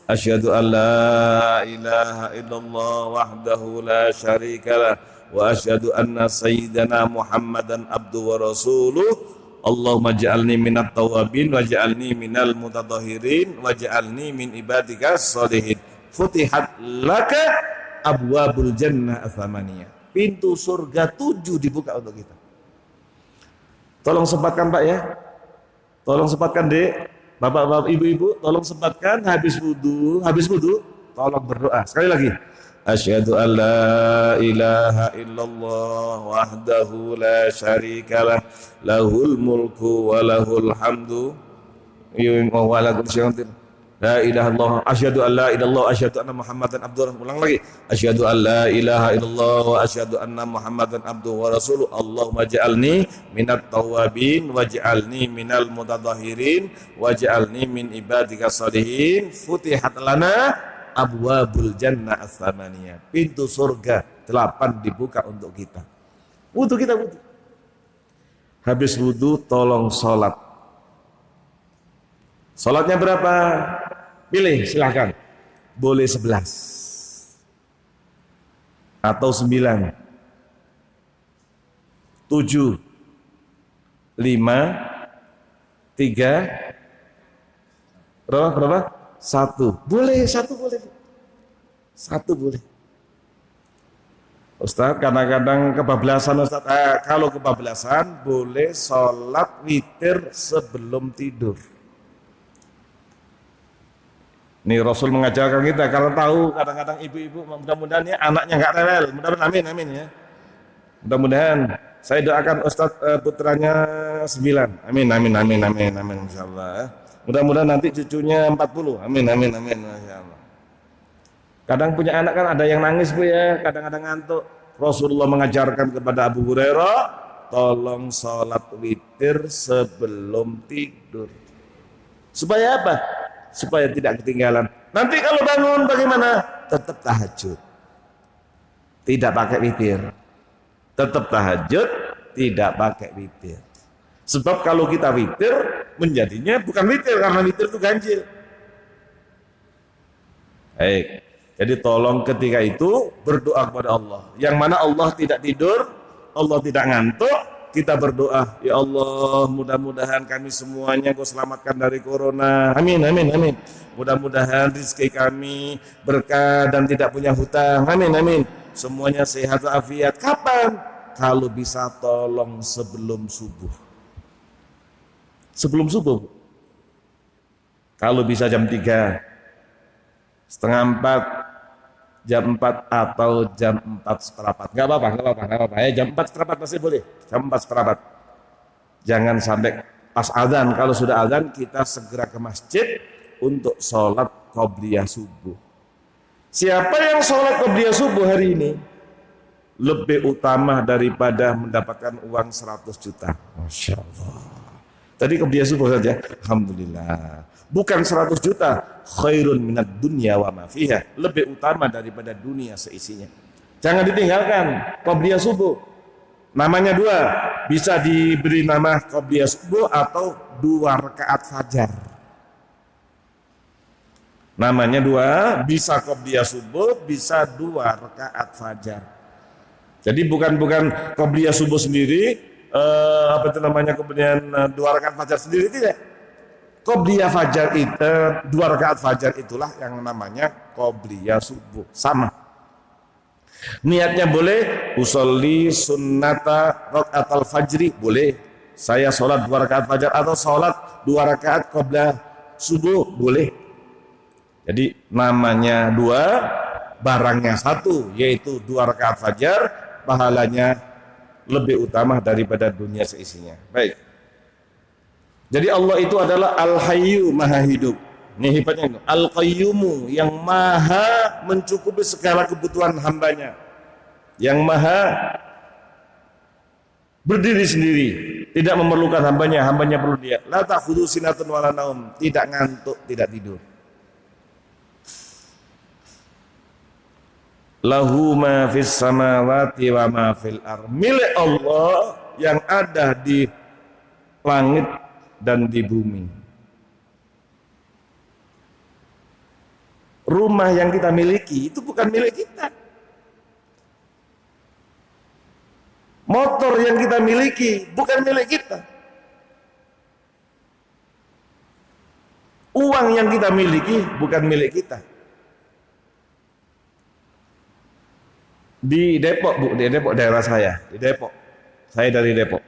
Asyhadu an la ilaha illallah wahdahu la syarikalah wa asyhadu anna sayyidana Muhammadan abduhu wa rasuluh. Allahumma ja'alni minat tawabin wa ja'alni minal mutatahhirin wa ja'alni min ibadika sholihin. Futihat laka abwabul jannah athamaniyah. Pintu surga 7 dibuka untuk kita. Tolong sempatkan Pak ya. Tolong sempatkan Dek. Bapak-bapak, ibu-ibu, tolong sempatkan habis wudu tolong berdoa. Sekali lagi. Asyhadu an la ilaha illallah wahdahu la syarikalah lahul mulku wa lahul hamdu wa ala kulli syai'in qadir. La ilaha illallah, asyhadu an la ilaha illallah, asyhadu anna Muhammadan abduhu. Ulang lagi. Asyhadu an la ilaha illallah wa asyhadu anna Muhammadan abduhu wa rasuluh. Allahumma ja'alni minat tawabin waj'alni minal mutatahhirin waj'alni min ibadika sholihin. Futihat lana abwabul jannah ats-tsamaniyah. Pintu surga 8 dibuka untuk kita. Wudu kita wudu. Habis wudu tolong salat. Salatnya berapa? Pilih silahkan. Boleh 11 atau 9, 7, 5, 3, berapa? 1. Boleh, 1 boleh. 1 boleh. Ustaz, kadang-kadang kebablasan Ustaz. Kalau kebablasan boleh sholat witir sebelum tidur. Nih Rasul mengajarkan kita, kalau tahu kadang-kadang ibu-ibu, mudah-mudahan ya anaknya nggak rewel, mudah-mudahan amin amin ya. Mudah-mudahan saya doakan Ustaz putranya 9. Amin amin amin amin amin insyaallah ya. Mudah-mudahan nanti cucunya 40. Amin amin amin insyaallah. Kadang punya anak kan ada yang nangis Bu ya, kadang-kadang ngantuk. Rasulullah mengajarkan kepada Abu Hurairah, tolong sholat witir sebelum tidur. Supaya apa? Supaya tidak ketinggalan. Nanti kalau bangun bagaimana? Tetap tahajud. Tidak pakai witir. Tetap tahajud, tidak pakai witir. Sebab kalau kita witir, menjadinya bukan witir, karena witir itu ganjil. Baik. Jadi tolong ketika itu berdoa kepada Allah. Yang mana Allah tidak tidur, Allah tidak ngantuk, kita berdoa, ya Allah, mudah-mudahan kami semuanya Kau selamatkan dari corona. Amin, amin, amin. Mudah-mudahan rezeki kami berkah dan tidak punya hutang. Amin, amin. Semuanya sehat afiat. Kapan? Kalau bisa tolong sebelum subuh. Sebelum subuh. Kalau bisa jam 3, setengah 4, jam 4 atau jam 4:15. Nggak apa-apa. Ya, jam 4:15 masih boleh. Jam 4:15. Jangan sampai pas azan. Kalau sudah azan, kita segera ke masjid untuk sholat qobliyah subuh. Siapa yang sholat qobliyah subuh hari ini lebih utama daripada mendapatkan uang 100 juta. Masya Allah. Tadi qobliyah subuh saja. Alhamdulillah. Bukan 100 juta, khairun minad dunya wa ma fiha, lebih utama daripada dunia seisinya. Jangan ditinggalkan qobliyah subuh. Namanya 2, bisa diberi nama qobliyah subuh atau 2 rakaat fajar. Namanya 2, bisa qobliyah subuh, bisa 2 rakaat fajar. Jadi bukan qobliyah subuh sendiri, kemudian 2 rakaat fajar sendiri, tidak. Qobliyah fajar itu, 2 rakaat fajar itulah yang namanya qobliyah subuh. Sama. Niatnya boleh, usolli sunnata rakaatal fajri, boleh. Saya sholat 2 rakaat fajar atau sholat 2 rakaat qobliyah subuh, boleh. Jadi namanya 2, barangnya 1, yaitu 2 rakaat fajar, pahalanya lebih utama daripada dunia seisinya. Baik. Jadi Allah itu adalah Al-Hayyu, maha hidup. Ini hebatnya itu. Al-Qayyumu, yang maha mencukupi segala kebutuhan hambanya. Yang maha berdiri sendiri, tidak memerlukan hambanya, hambanya perlu dia. La ta'khudhu sinatun wala naum, tidak ngantuk, tidak tidur. Lahu ma fis samawati wa ma fil ardh. Milik Allah yang ada di langit dan di bumi. Rumah yang kita miliki itu bukan milik kita. Motor yang kita miliki bukan milik kita. Uang yang kita miliki bukan milik kita. Di Depok, Bu, di Depok daerah saya, di Depok. Saya dari Depok.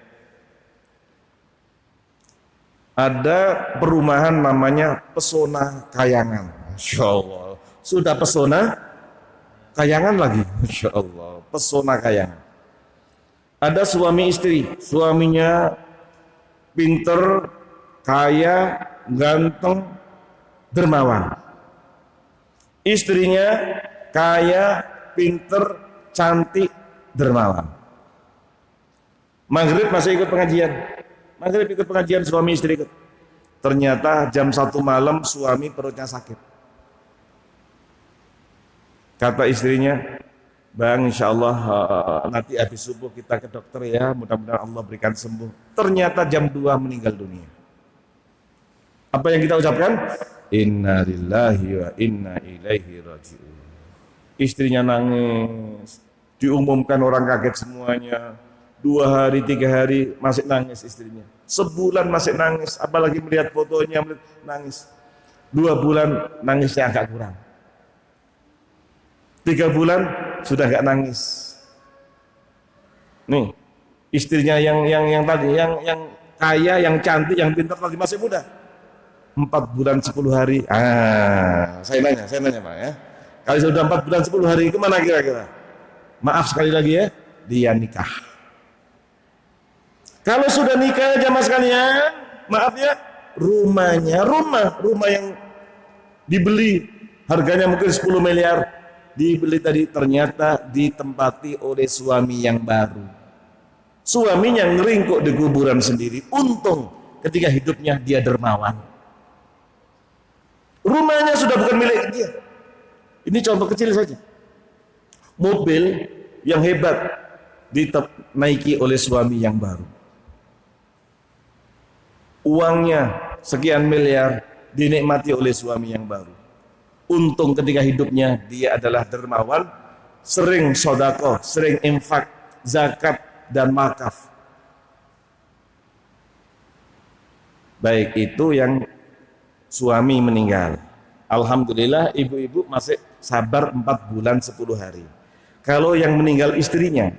Ada perumahan namanya Pesona Kayangan. Masya Allah. Sudah Pesona Kayangan lagi. Masya Allah. Pesona Kayangan. Ada suami istri. Suaminya pinter, kaya, ganteng, dermawan. Istrinya kaya, pinter, cantik, dermawan. Maghrib masih ikut pengajian. Maghrib ikut pengajian, suami istri ikut. Ternyata jam 1 malam suami perutnya sakit. Kata istrinya, Bang, insya Allah nanti habis subuh kita ke dokter ya, mudah-mudahan Allah berikan sembuh. Ternyata jam 2 meninggal dunia. Apa yang kita ucapkan? Inna lillahi wa inna ilaihi raji'un. Istrinya nangis, diumumkan orang kaget semuanya. 2 hari, 3 hari masih nangis istrinya. Sebulan masih nangis, apalagi melihat fotonya nangis. 2 bulan nangisnya agak kurang. 3 bulan sudah gak nangis. Nih, istrinya yang tadi, yang kaya, yang cantik, yang pintar tadi masih muda. 4 bulan 10 hari. Saya nanya Pak ya. Kalau sudah 4 bulan 10 hari kemana kira-kira? Maaf sekali lagi ya, dia nikah. Kalau sudah nikah jamaah sekalian, maaf ya, rumah yang dibeli harganya mungkin 10 miliar, dibeli tadi ternyata ditempati oleh suami yang baru. Suaminya ngeringkuk di kuburan sendiri. Untung ketika hidupnya dia dermawan. Rumahnya sudah bukan milik dia. Ini contoh kecil saja. Mobil yang hebat dinaiki oleh suami yang baru. Uangnya sekian miliar dinikmati oleh suami yang baru. Untung ketika hidupnya dia adalah dermawan, sering sedekah, sering infak, zakat dan wakaf. Baik itu yang suami meninggal. Alhamdulillah ibu-ibu masih sabar 4 bulan 10 hari. Kalau yang meninggal istrinya,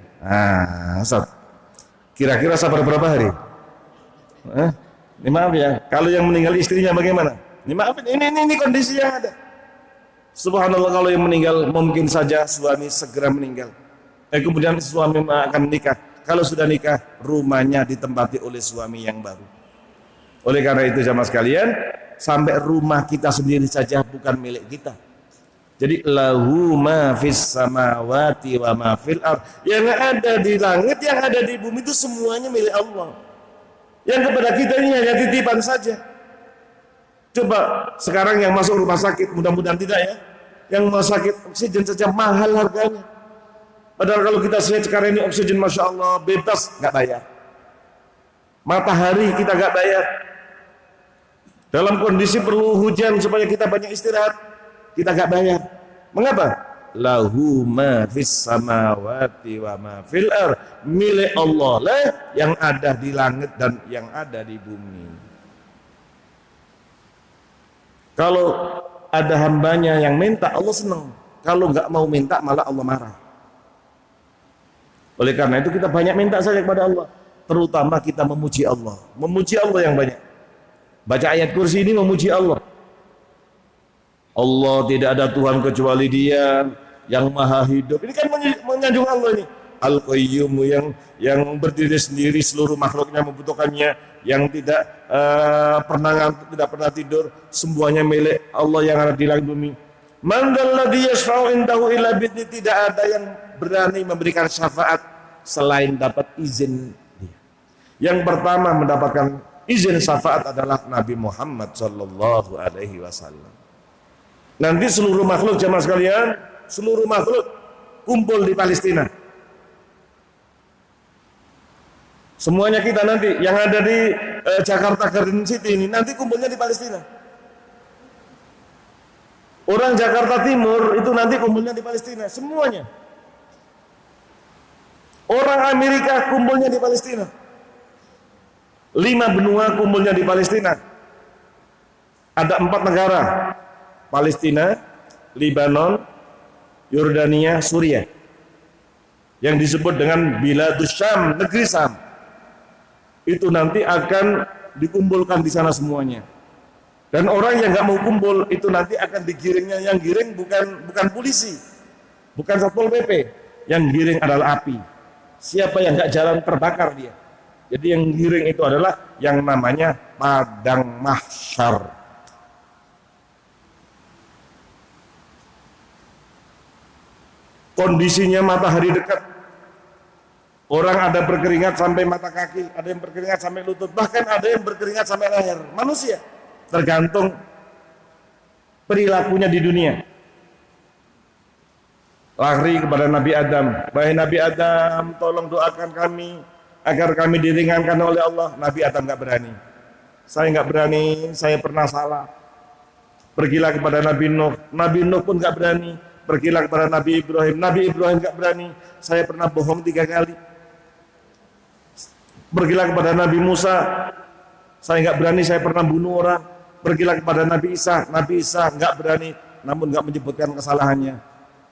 kira-kira sabar berapa hari? Ini maaf ya, kalau yang meninggal istrinya bagaimana? Ini maaf, ini kondisi yang ada. Subhanallah, kalau yang meninggal mungkin saja suami segera meninggal. Kemudian suami akan menikah. Kalau sudah nikah, rumahnya ditempati oleh suami yang baru. Oleh karena itu jamaah sekalian, sampai rumah kita sendiri saja bukan milik kita. Jadi lahu ma fis samawati wa ma fil ardh. Yang ada di langit, yang ada di bumi itu semuanya milik Allah. Yang kepada kita ini hanya titipan saja. Coba sekarang yang masuk rumah sakit, mudah-mudahan tidak ya, yang rumah sakit oksigen saja mahal harganya. Padahal kalau kita lihat sekarang ini oksigen Masya Allah bebas, nggak bayar. Matahari kita nggak bayar. Dalam kondisi perlu hujan supaya kita banyak istirahat, kita nggak bayar. Mengapa? Lahu ma fis samawati wa ma fil ardh. Milik Allah lah yang ada di langit dan yang ada di bumi. Kalau ada hambanya yang minta, Allah senang. Kalau nggak mau minta, malah Allah marah. Oleh karena itu kita banyak minta saja kepada Allah. Terutama kita memuji Allah. Memuji Allah yang banyak. Baca ayat kursi ini memuji Allah. Allah tidak ada Tuhan kecuali Dia yang maha hidup. Ini kan menyanjung Allah ini. Al-Qayyum yang berdiri sendiri, seluruh makhluknya membutuhkannya, yang tidak pernah ngantuk, tidak pernah tidur, semuanya milik Allah yang ada di langit bumi. Man dzalladzi yashfa'u indahu illa bi'idznih. Tidak ada yang berani memberikan syafaat selain dapat izin Dia. Yang pertama mendapatkan izin syafaat adalah Nabi Muhammad sallallahu alaihi wasallam. Nanti seluruh makhluk jamaah sekalian, seluruh makhluk kumpul di Palestina. Semuanya kita nanti yang ada di Jakarta Garden City ini nanti kumpulnya di Palestina. Orang Jakarta Timur itu nanti kumpulnya di Palestina, semuanya. Orang Amerika kumpulnya di Palestina. 5 benua kumpulnya di Palestina. Ada 4 negara. Palestina, Lebanon, Yordania, Suriah. Yang disebut dengan Biladus Syam, negeri Syam. Itu nanti akan dikumpulkan di sana semuanya. Dan orang yang nggak mau kumpul itu nanti akan digiringnya. Yang giring bukan polisi, bukan Satpol PP. Yang giring adalah api. Siapa yang nggak jalan terbakar dia. Jadi yang giring itu adalah yang namanya padang mahsyar. Kondisinya matahari dekat. Orang ada berkeringat sampai mata kaki, ada yang berkeringat sampai lutut, bahkan ada yang berkeringat sampai leher. Manusia, tergantung perilakunya di dunia. Lari kepada Nabi Adam, wahai Nabi Adam, tolong doakan kami agar kami diringankan oleh Allah. Nabi Adam nggak berani. Saya nggak berani, saya pernah salah. Pergilah kepada Nabi Nuh, Nabi Nuh pun nggak berani. Pergilah kepada Nabi Ibrahim nggak berani. Saya pernah bohong 3 kali. Pergilah kepada Nabi Musa, saya nggak berani, saya pernah bunuh orang. Pergilah kepada Nabi Isa nggak berani, namun nggak menyebutkan kesalahannya.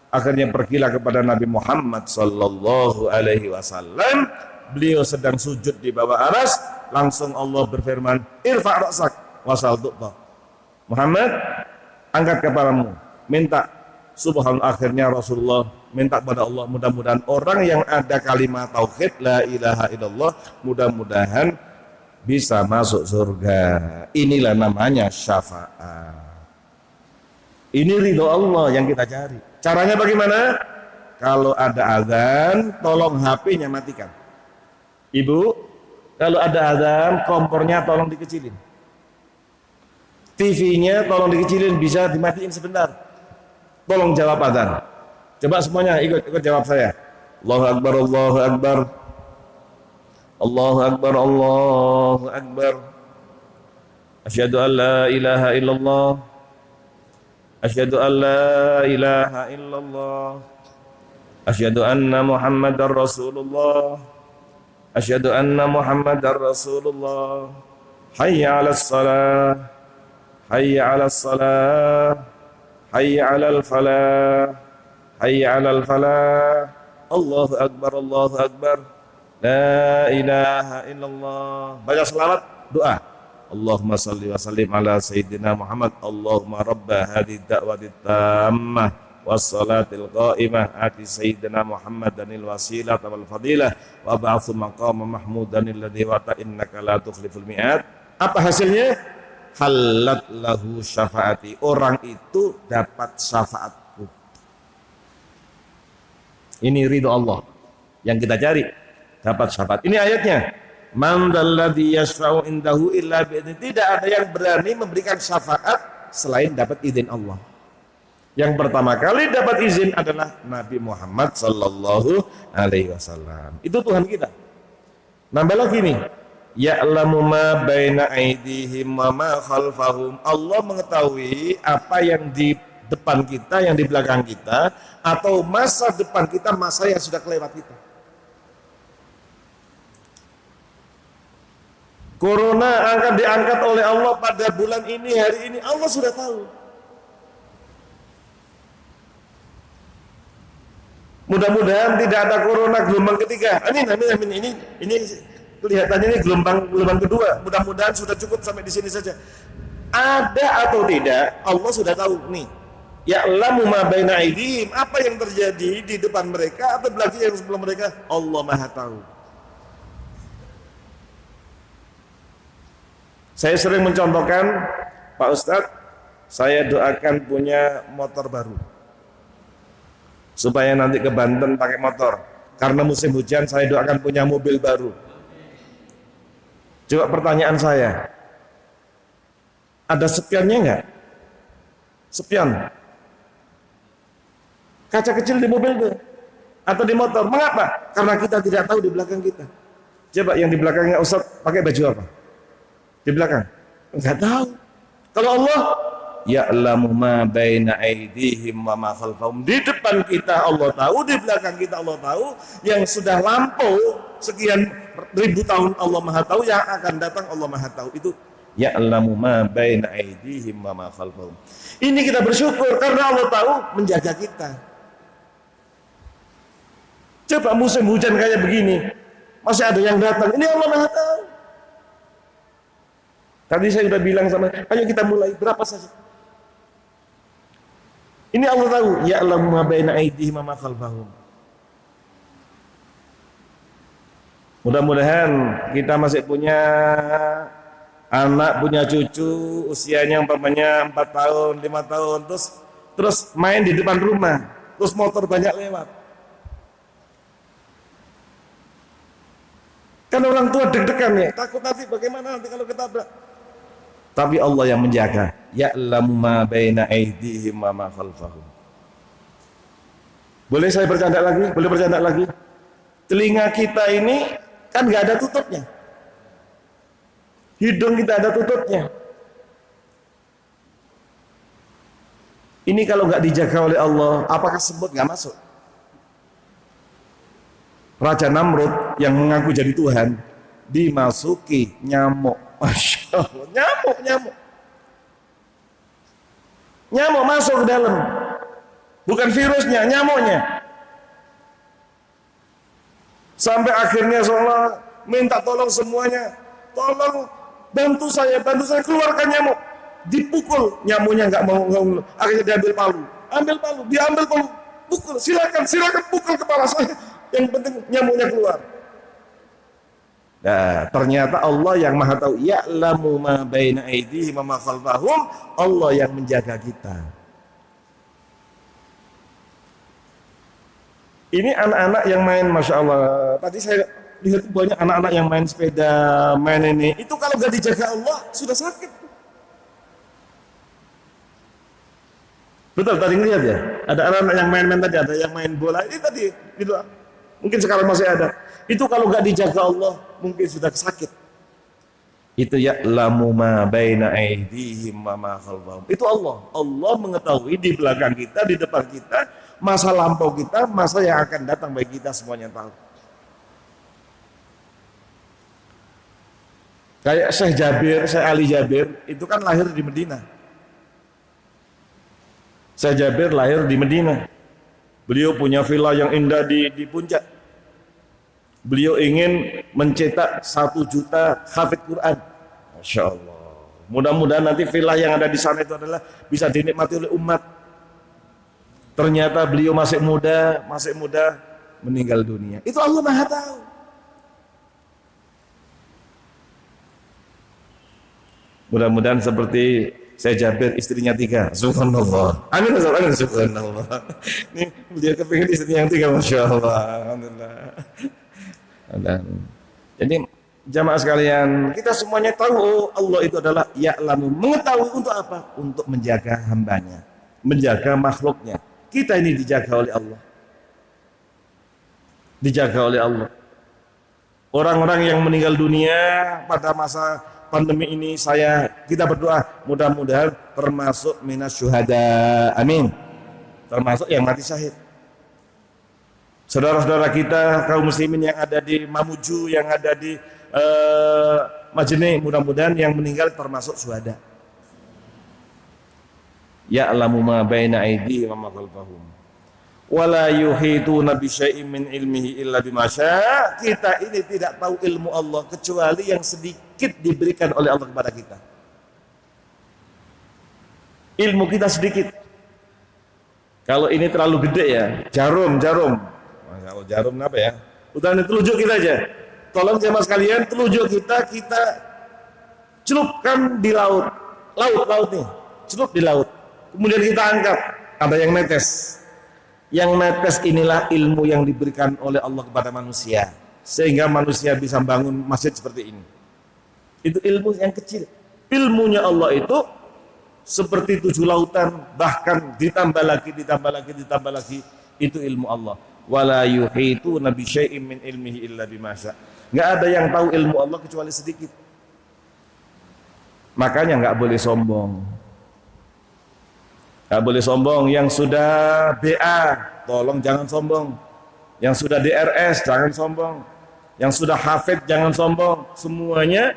Akhirnya pergilah kepada Nabi Muhammad sallallahu alaihi wasallam. Beliau sedang sujud di bawah aras, langsung Allah berfirman, "Irfa' ra'sak wasal tu'ta." Muhammad, angkat kepalamu, minta. Subhanallah, akhirnya Rasulullah minta kepada Allah, mudah-mudahan orang yang ada kalimat tauhid la ilaha illallah, mudah-mudahan bisa masuk surga. Inilah namanya syafaat. Ini ridho Allah yang kita cari. Caranya bagaimana? Kalau ada azan, tolong HP-nya matikan. Ibu, kalau ada azan, kompornya tolong dikecilin. TV-nya tolong dikecilin, bisa dimatiin sebentar. Tolong jawab azan. Coba semuanya ikut jawab saya. Allahu Akbar, Allahu Akbar. Allahu Akbar, Allahu Akbar. Asyhadu an la ilaha illallah. Asyhadu an la ilaha illallah. Asyhadu anna Muhammadar Rasulullah. Asyhadu anna Muhammadar Rasulullah. Hayya 'alas salah. Hayya 'alas salah. Hayya 'alal falah. Hayya 'alal falah. Allahu Akbar, Allahu Akbar. La ilaha illallah. Baca selawat, doa. Allahumma salli wa sallim ala sayyidina Muhammad. Allahumma rabba hadhihi da'wati tammah wassalatil qa'imah ati sayyidina Muhammadanil wasilah wal fadilah wa ba'athu maqama mahmudanil ladzi wa'ata innaka la tukhliful mi'ad. Apa hasilnya? Halat lahu syafaati. Orang itu dapat syafaatku. Ini ridho Allah yang kita cari, dapat syafaat. Ini ayatnya. Man dzalladzi yashfa'u indahu illa bi'idznih. Tidak ada yang berani memberikan syafaat selain dapat izin Allah. Yang pertama kali dapat izin adalah Nabi Muhammad sallallahu alaihi wasallam. Itu Tuhan kita. Nambah lagi nih. Ya'lamu ma baina aydihim wa ma khalfahum. Allah mengetahui apa yang di depan kita, yang di belakang kita, atau masa depan kita, masa yang sudah kelewat kita. Corona akan diangkat oleh Allah pada bulan ini, hari ini, Allah sudah tahu. Mudah-mudahan tidak ada corona gelombang ketiga. Amin, amin, amin. Ini kelihatannya ini gelombang kedua. Mudah-mudahan sudah cukup sampai di sini saja. Ada atau tidak, Allah sudah tahu nih. Ya'lamu ma baina aydihim, apa yang terjadi di depan mereka atau belakang yang sebelum mereka, Allah Maha tahu. Saya sering mencontohkan, Pak Ustadz, saya doakan punya motor baru. Supaya nanti ke Banten pakai motor. Karena musim hujan, saya doakan punya mobil baru. Coba pertanyaan saya, ada spionnya enggak? Spion. Kaca kecil di mobil itu atau di motor. Mengapa? Karena kita tidak tahu di belakang kita. Coba yang di belakangnya Ustadz pakai baju apa? Di belakang? Enggak tahu. Kalau Allah, ya'lamu ma baina aydihim wa ma khalfahum. Di depan kita Allah tahu, di belakang kita Allah tahu, yang sudah lampau sekian ribu tahun Allah Maha tahu, yang akan datang Allah Maha tahu. Itu ya'lamu ma baina aydihim wa ma khalfahum. Ini kita bersyukur karena Allah tahu menjaga kita. Coba musim hujan kayak begini, masih ada yang datang. Ini Allah Maha tahu. Tadi saya sudah bilang sama, ayo kita mulai berapa saja. Ini Allah tahu, ya'lamu ma baina aydihim wa ma khalfahum. Mudah-mudahan kita masih punya anak, punya cucu, usianya umpamanya 4 tahun, 5 tahun, terus main di depan rumah, terus motor banyak lewat. Kan orang tua deg-degan ya, takut nanti bagaimana nanti kalau ketabrak. Tapi Allah yang menjaga. Ya'lamu ma baina aydihim wa ma khalfahum. Boleh saya bercanda lagi? Boleh bercanda lagi? Telinga kita ini kan nggak ada tutupnya. Hidung kita ada tutupnya. Ini kalau nggak dijaga oleh Allah, apakah semut nggak masuk? Raja Namrud yang mengaku jadi Tuhan dimasuki nyamuk. Masya Allah, nyamuk masuk ke dalam. bukan virusnya, nyamuknya. Sampai akhirnya seolah minta tolong semuanya, tolong bantu saya keluarkan nyamuk. Dipukul, nyamuknya nggak mau, akhirnya diambil palu, dia ambil palu, pukul, silakan pukul kepala saya, yang penting nyamuknya keluar. Nah, ternyata Allah yang maha tahu, ya'lamu ma baina aydihim wa ma khalfahum, Allah yang menjaga kita. Ini anak-anak yang main, Masya Allah. Tadi saya lihat banyak anak-anak yang main sepeda, main ini. Itu kalau gak dijaga Allah, sudah sakit. Betul, tadi ngeliat ya? Ada anak-anak yang main-main tadi, ada yang main bola. Ini tadi, gitu. Mungkin sekarang masih ada. Itu kalau gak dijaga Allah, mungkin sudah sakit. Itu ya'lamu ma baina aydihim wa ma khalfahum. Itu Allah. Allah mengetahui di belakang kita, di depan kita, masa lampau kita, masa yang akan datang bagi kita, semuanya tahu. Kayak Syekh Ali Jabir, itu kan lahir di Medina. Syekh Jabir lahir di Medina. Beliau punya villa yang indah di puncak. Beliau ingin mencetak 1 juta hafid Quran. Masya Allah. Mudah-mudahan nanti villa yang ada di sana itu adalah bisa dinikmati oleh umat. Ternyata beliau masih muda meninggal dunia. Itu Allah Maha tahu. Mudah-mudahan seperti saya Jabir, istrinya 3. Subhanallah. Amin, amin, subhanallah. Ini dia kepingin istrinya yang 3, Masya Allah. Alhamdulillah. Jadi jamaah sekalian, kita semuanya tahu Allah itu adalah ya'lamu, mengetahui untuk apa? Untuk menjaga hambanya, menjaga makhluknya. Kita ini dijaga oleh Allah. Dijaga oleh Allah. Orang-orang yang meninggal dunia pada masa pandemi ini, kita berdoa mudah-mudahan termasuk minas syuhada. Amin. Termasuk yang mati syahid. Saudara-saudara kita kaum muslimin yang ada di Mamuju, yang ada di Majene, mudah-mudahan yang meninggal termasuk syuhada. Ya'lamu ma baina aydihim wa ma khalfahum. Wala yuhituna bi syai'in min ilmihi illa bima syaa. Kita ini tidak tahu ilmu Allah kecuali yang sedikit diberikan oleh Allah kepada kita. Ilmu kita sedikit. Kalau ini terlalu gede ya, jarum. Kalau jarum apa ya? Udah telunjuk kita aja. Tolong jemaah sekalian, telunjuk kita celupkan di laut nih, celup di laut. Kemudian kita angkat, ada yang netes. Yang netes inilah ilmu yang diberikan oleh Allah kepada manusia, sehingga manusia bisa bangun masjid seperti ini. Itu ilmu yang kecil. Ilmunya Allah itu seperti 7 lautan, bahkan ditambah lagi. Itu ilmu Allah. Wala yuhituna bi syai'in min ilmihi illa bima syaa. Enggak ada yang tahu ilmu Allah kecuali sedikit. Makanya enggak boleh sombong. Enggak boleh sombong. Yang sudah BA, tolong jangan sombong. Yang sudah DRS, jangan sombong. Yang sudah hafid, jangan sombong. Semuanya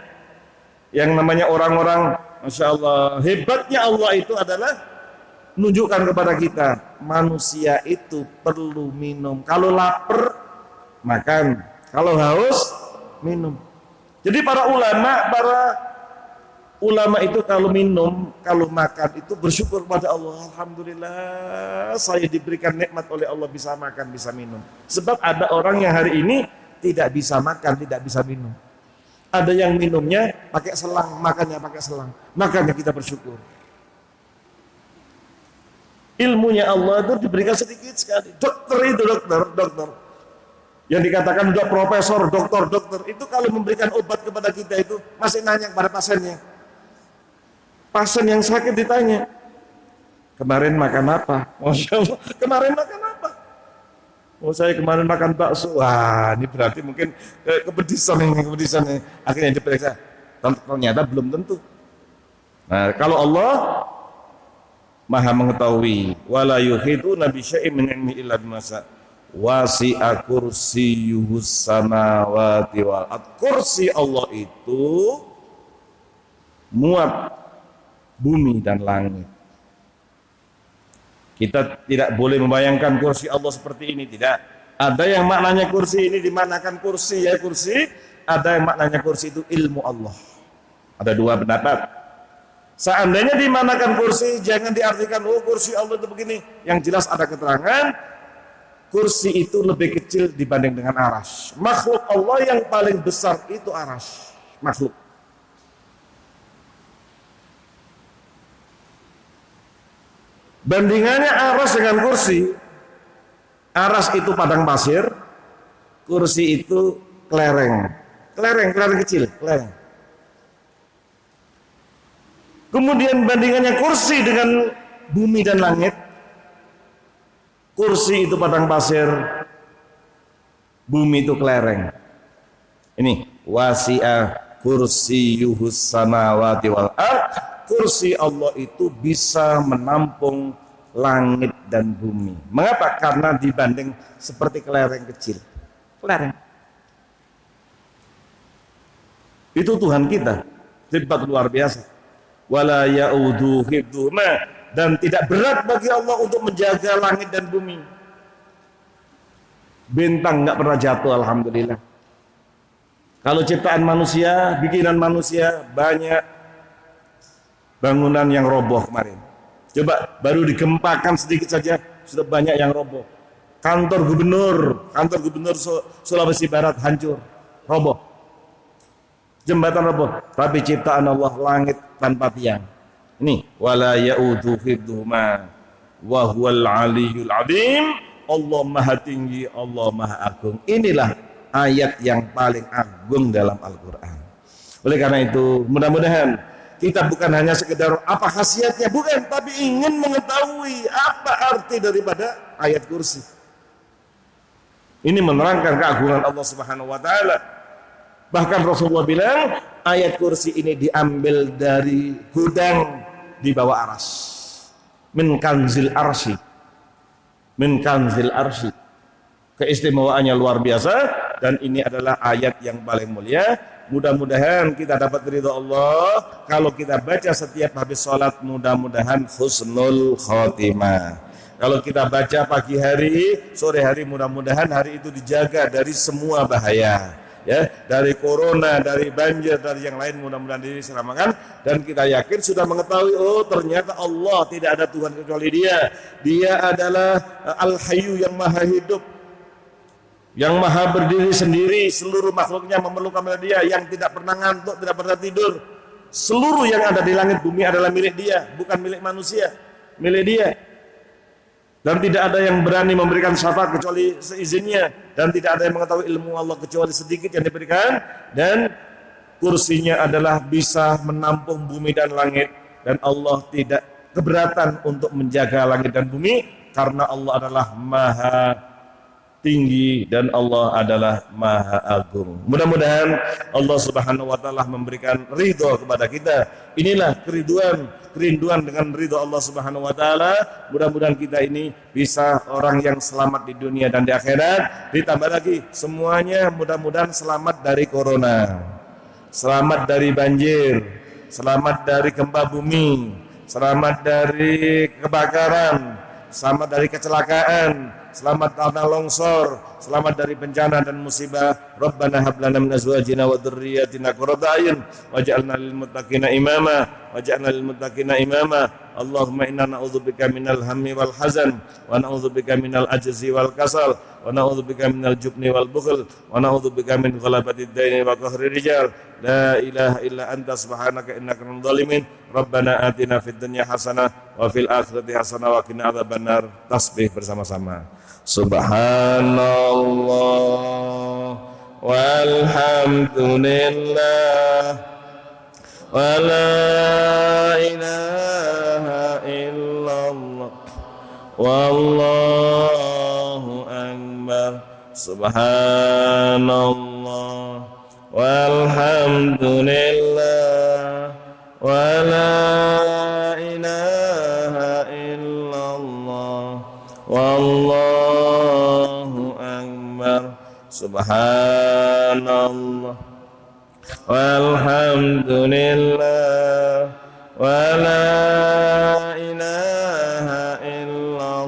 yang namanya orang-orang, Masya Allah, hebatnya Allah itu adalah menunjukkan kepada kita, manusia itu perlu minum. Kalau lapar, makan. Kalau haus, minum. Jadi para ulama itu kalau minum, kalau makan itu bersyukur kepada Allah. Alhamdulillah, saya diberikan nikmat oleh Allah bisa makan, bisa minum. Sebab ada orang yang hari ini tidak bisa makan, tidak bisa minum. Ada yang minumnya pakai selang, makannya pakai selang. Makanya kita bersyukur. Ilmunya Allah itu diberikan sedikit sekali. Dokter yang dikatakan udah profesor, dokter itu kalau memberikan obat kepada kita itu masih nanya kepada pasiennya. Pasien yang sakit ditanya, kemarin makan apa? Masya Allah, kemarin makan apa? Oh, saya kemarin makan bakso. Wah, ini berarti mungkin kepedisan ini. Akhirnya diperiksa, ternyata belum tentu. Nah, kalau Allah Maha mengetahui, wala yuhituna bi syai'in min ilmihi illa bima syaa. Wasi'a kursiyyuhus samawati wal ardh. Kursi Allah itu muat bumi dan langit. Kita tidak boleh membayangkan kursi Allah seperti ini, tidak. Ada yang maknanya kursi ini dimanakan kursi ya kursi, ada yang maknanya kursi itu ilmu Allah. Ada dua pendapat. Seandainya dimanakan kursi, jangan diartikan oh kursi Allah itu begini. Yang jelas ada keterangan kursi itu lebih kecil dibanding dengan arsy. Makhluk Allah yang paling besar itu arsy. Makhluk. Bandingannya aras dengan kursi, aras itu padang pasir, kursi itu kelereng kecil, kelereng. Kemudian bandingannya kursi dengan bumi dan langit, kursi itu padang pasir, bumi itu kelereng. Ini wasi'a kursiyuhus samawati wal ardh. Kursi Allah itu bisa menampung langit dan bumi. Mengapa? Karena dibanding seperti kelereng kecil. Kelereng. Itu Tuhan kita. Hebat luar biasa. Wala ya'udu hifdzuhuma, dan tidak berat bagi Allah untuk menjaga langit dan bumi. Bintang nggak pernah jatuh, alhamdulillah. Kalau ciptaan manusia, bikinan manusia banyak bangunan yang roboh kemarin. Coba baru digempakan sedikit saja sudah banyak yang roboh. Kantor gubernur Sulawesi Barat hancur, roboh. Jembatan roboh, tapi ciptaan Allah langit tanpa tiang. Ini wala ya'udu hifdzuhuma wa huwal aliyyul azim. Allah Maha Tinggi, Allah Maha Agung. Inilah ayat yang paling agung dalam Al-Qur'an. Oleh karena itu, mudah-mudahan kita bukan hanya sekedar apa khasiatnya, bukan, tapi ingin mengetahui apa arti daripada ayat kursi. Ini menerangkan keagungan Allah Subhanahu wa taala. Bahkan Rasulullah bilang, ayat kursi ini diambil dari gudang di bawah aras. Min kanzil arsy. Min kanzil arsy. Keistimewaannya luar biasa, dan ini adalah ayat yang paling mulia. Mudah-mudahan kita dapat ridha Allah. Kalau kita baca setiap habis sholat, mudah-mudahan husnul khotimah. Kalau kita baca pagi hari, sore hari, mudah-mudahan hari itu dijaga dari semua bahaya, ya, dari corona, dari banjir, dari yang lain, mudah-mudahan diselamatkan. Dan kita yakin sudah mengetahui, oh ternyata Allah tidak ada Tuhan kecuali Dia. Dia adalah Al-Hayyu yang maha hidup, yang maha berdiri sendiri, seluruh makhluknya memerlukan Dia, yang tidak pernah ngantuk, tidak pernah tidur. Seluruh yang ada di langit bumi adalah milik Dia, bukan milik manusia, milik Dia. Dan tidak ada yang berani memberikan syafaat kecuali seizinnya, dan tidak ada yang mengetahui ilmu Allah kecuali sedikit yang diberikan. Dan kursinya adalah bisa menampung bumi dan langit, dan Allah tidak keberatan untuk menjaga langit dan bumi karena Allah adalah Maha Tinggi dan Allah adalah Maha Agung. Mudah-mudahan Allah Subhanahu wa taala memberikan ridho kepada kita. Inilah kerinduan dengan ridho Allah Subhanahu wa taala. Mudah-mudahan kita ini bisa orang yang selamat di dunia dan di akhirat. Ditambah lagi semuanya mudah-mudahan selamat dari corona, selamat dari banjir, selamat dari gempa bumi, selamat dari kebakaran, selamat dari kecelakaan, selamat tanah longsor, selamat dari bencana dan musibah. Rabbana hab lana min azwajina wa dzurriyyatina qurrata a'yun waj'alna lil muttaqina imama. Allahumma inna na'udzubika minal hammi wal hazan wa na'udzubika minal ajzi wal kasal wa na'udzubika minal jubni wal bukhl wa na'udzubika min ghalabati ad-daini wa qahri rijal. La ilaha illa anta subhanaka innaka minadh dhalimin. Rabbana atina fid dunya hasanah wa fil akhirati hasanah wa qina adzabannar. Tasbih bersama-sama. Subhanallah walhamdulillah wa la ilaha illallah wallahu akbar. Subhanallah walhamdulillah wa la ilaha illallah wallahu akbar. Subhanallah walhamdulillah wa la ilaha illallah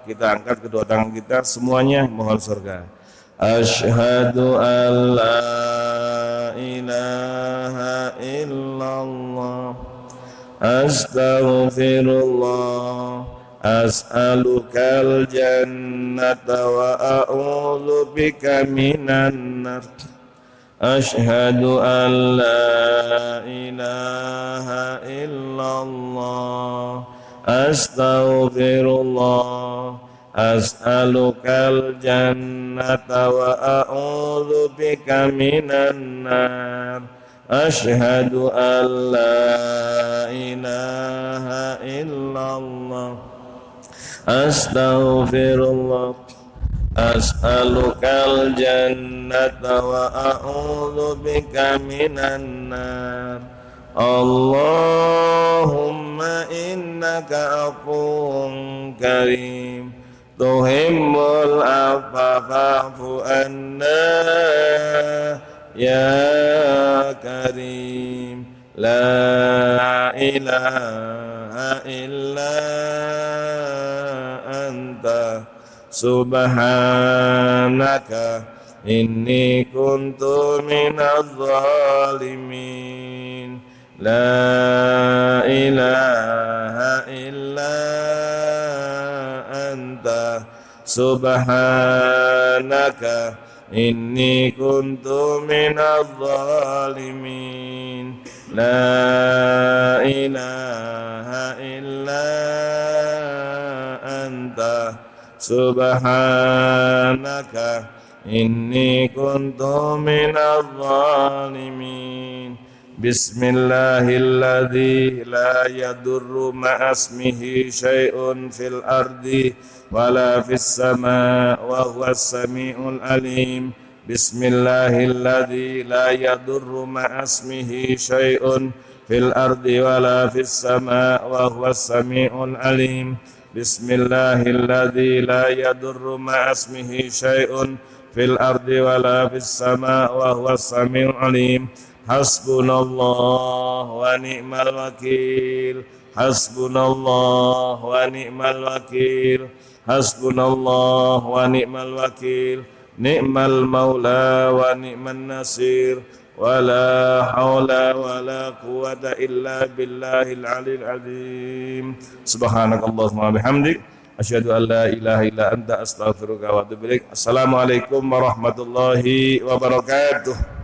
kita angkat kedua tangan kita, semuanya mohon surga. Asyhadu an la ilaha illallah, astaghfirullah, as'alukal jannata wa a'udzu bika minan nar. Asyhadu an la ilaha illallah, astaghfirullah, as'alukal jannata wa a'udzu bika minan nar. Asyhadu an la ilaha illallah, astaghfirullah, as'alukal jannata wa a'udzu bika minan nar. Allahumma innaka afuwwun karim, tuhibbul afwa fa'fu anna ya karim. La ilaha illa anta subhanaka inni kuntu minadh dhalimin. La ilaha illa anta subhanaka inni kuntu minadh dhalimin. La ilaha illa anta subhanaka inni kuntu minadh dhalimin. Bismillahilladzi la yadurru ma'asmihi syai'un fil ardi wala fis sama wa huwas sami'ul alim. Bismillahilladzi la yadurru ma'asmihi syai'un fil ardi wala fis sama wa huwas sami'ul alim. Bismillahilladzi la yadurru ma'asmihi syai'un fil ardi wala fis sama wa huwas sami'ul alim. Hasbunallah wa ni'mal wakil, hasbunallah wa ni'mal wakil, hasbunallah wa ni'mal wakil, ni'mal maula wa ni'man nasir, wa la hawla wa la quwwata illa billahil aliyil azim. Subhanakallahumma bihamdik, asyhadu an la ilaha illa anta astaghfiruka wa atubu ilaik. Assalamualaikum warahmatullahi wabarakatuh.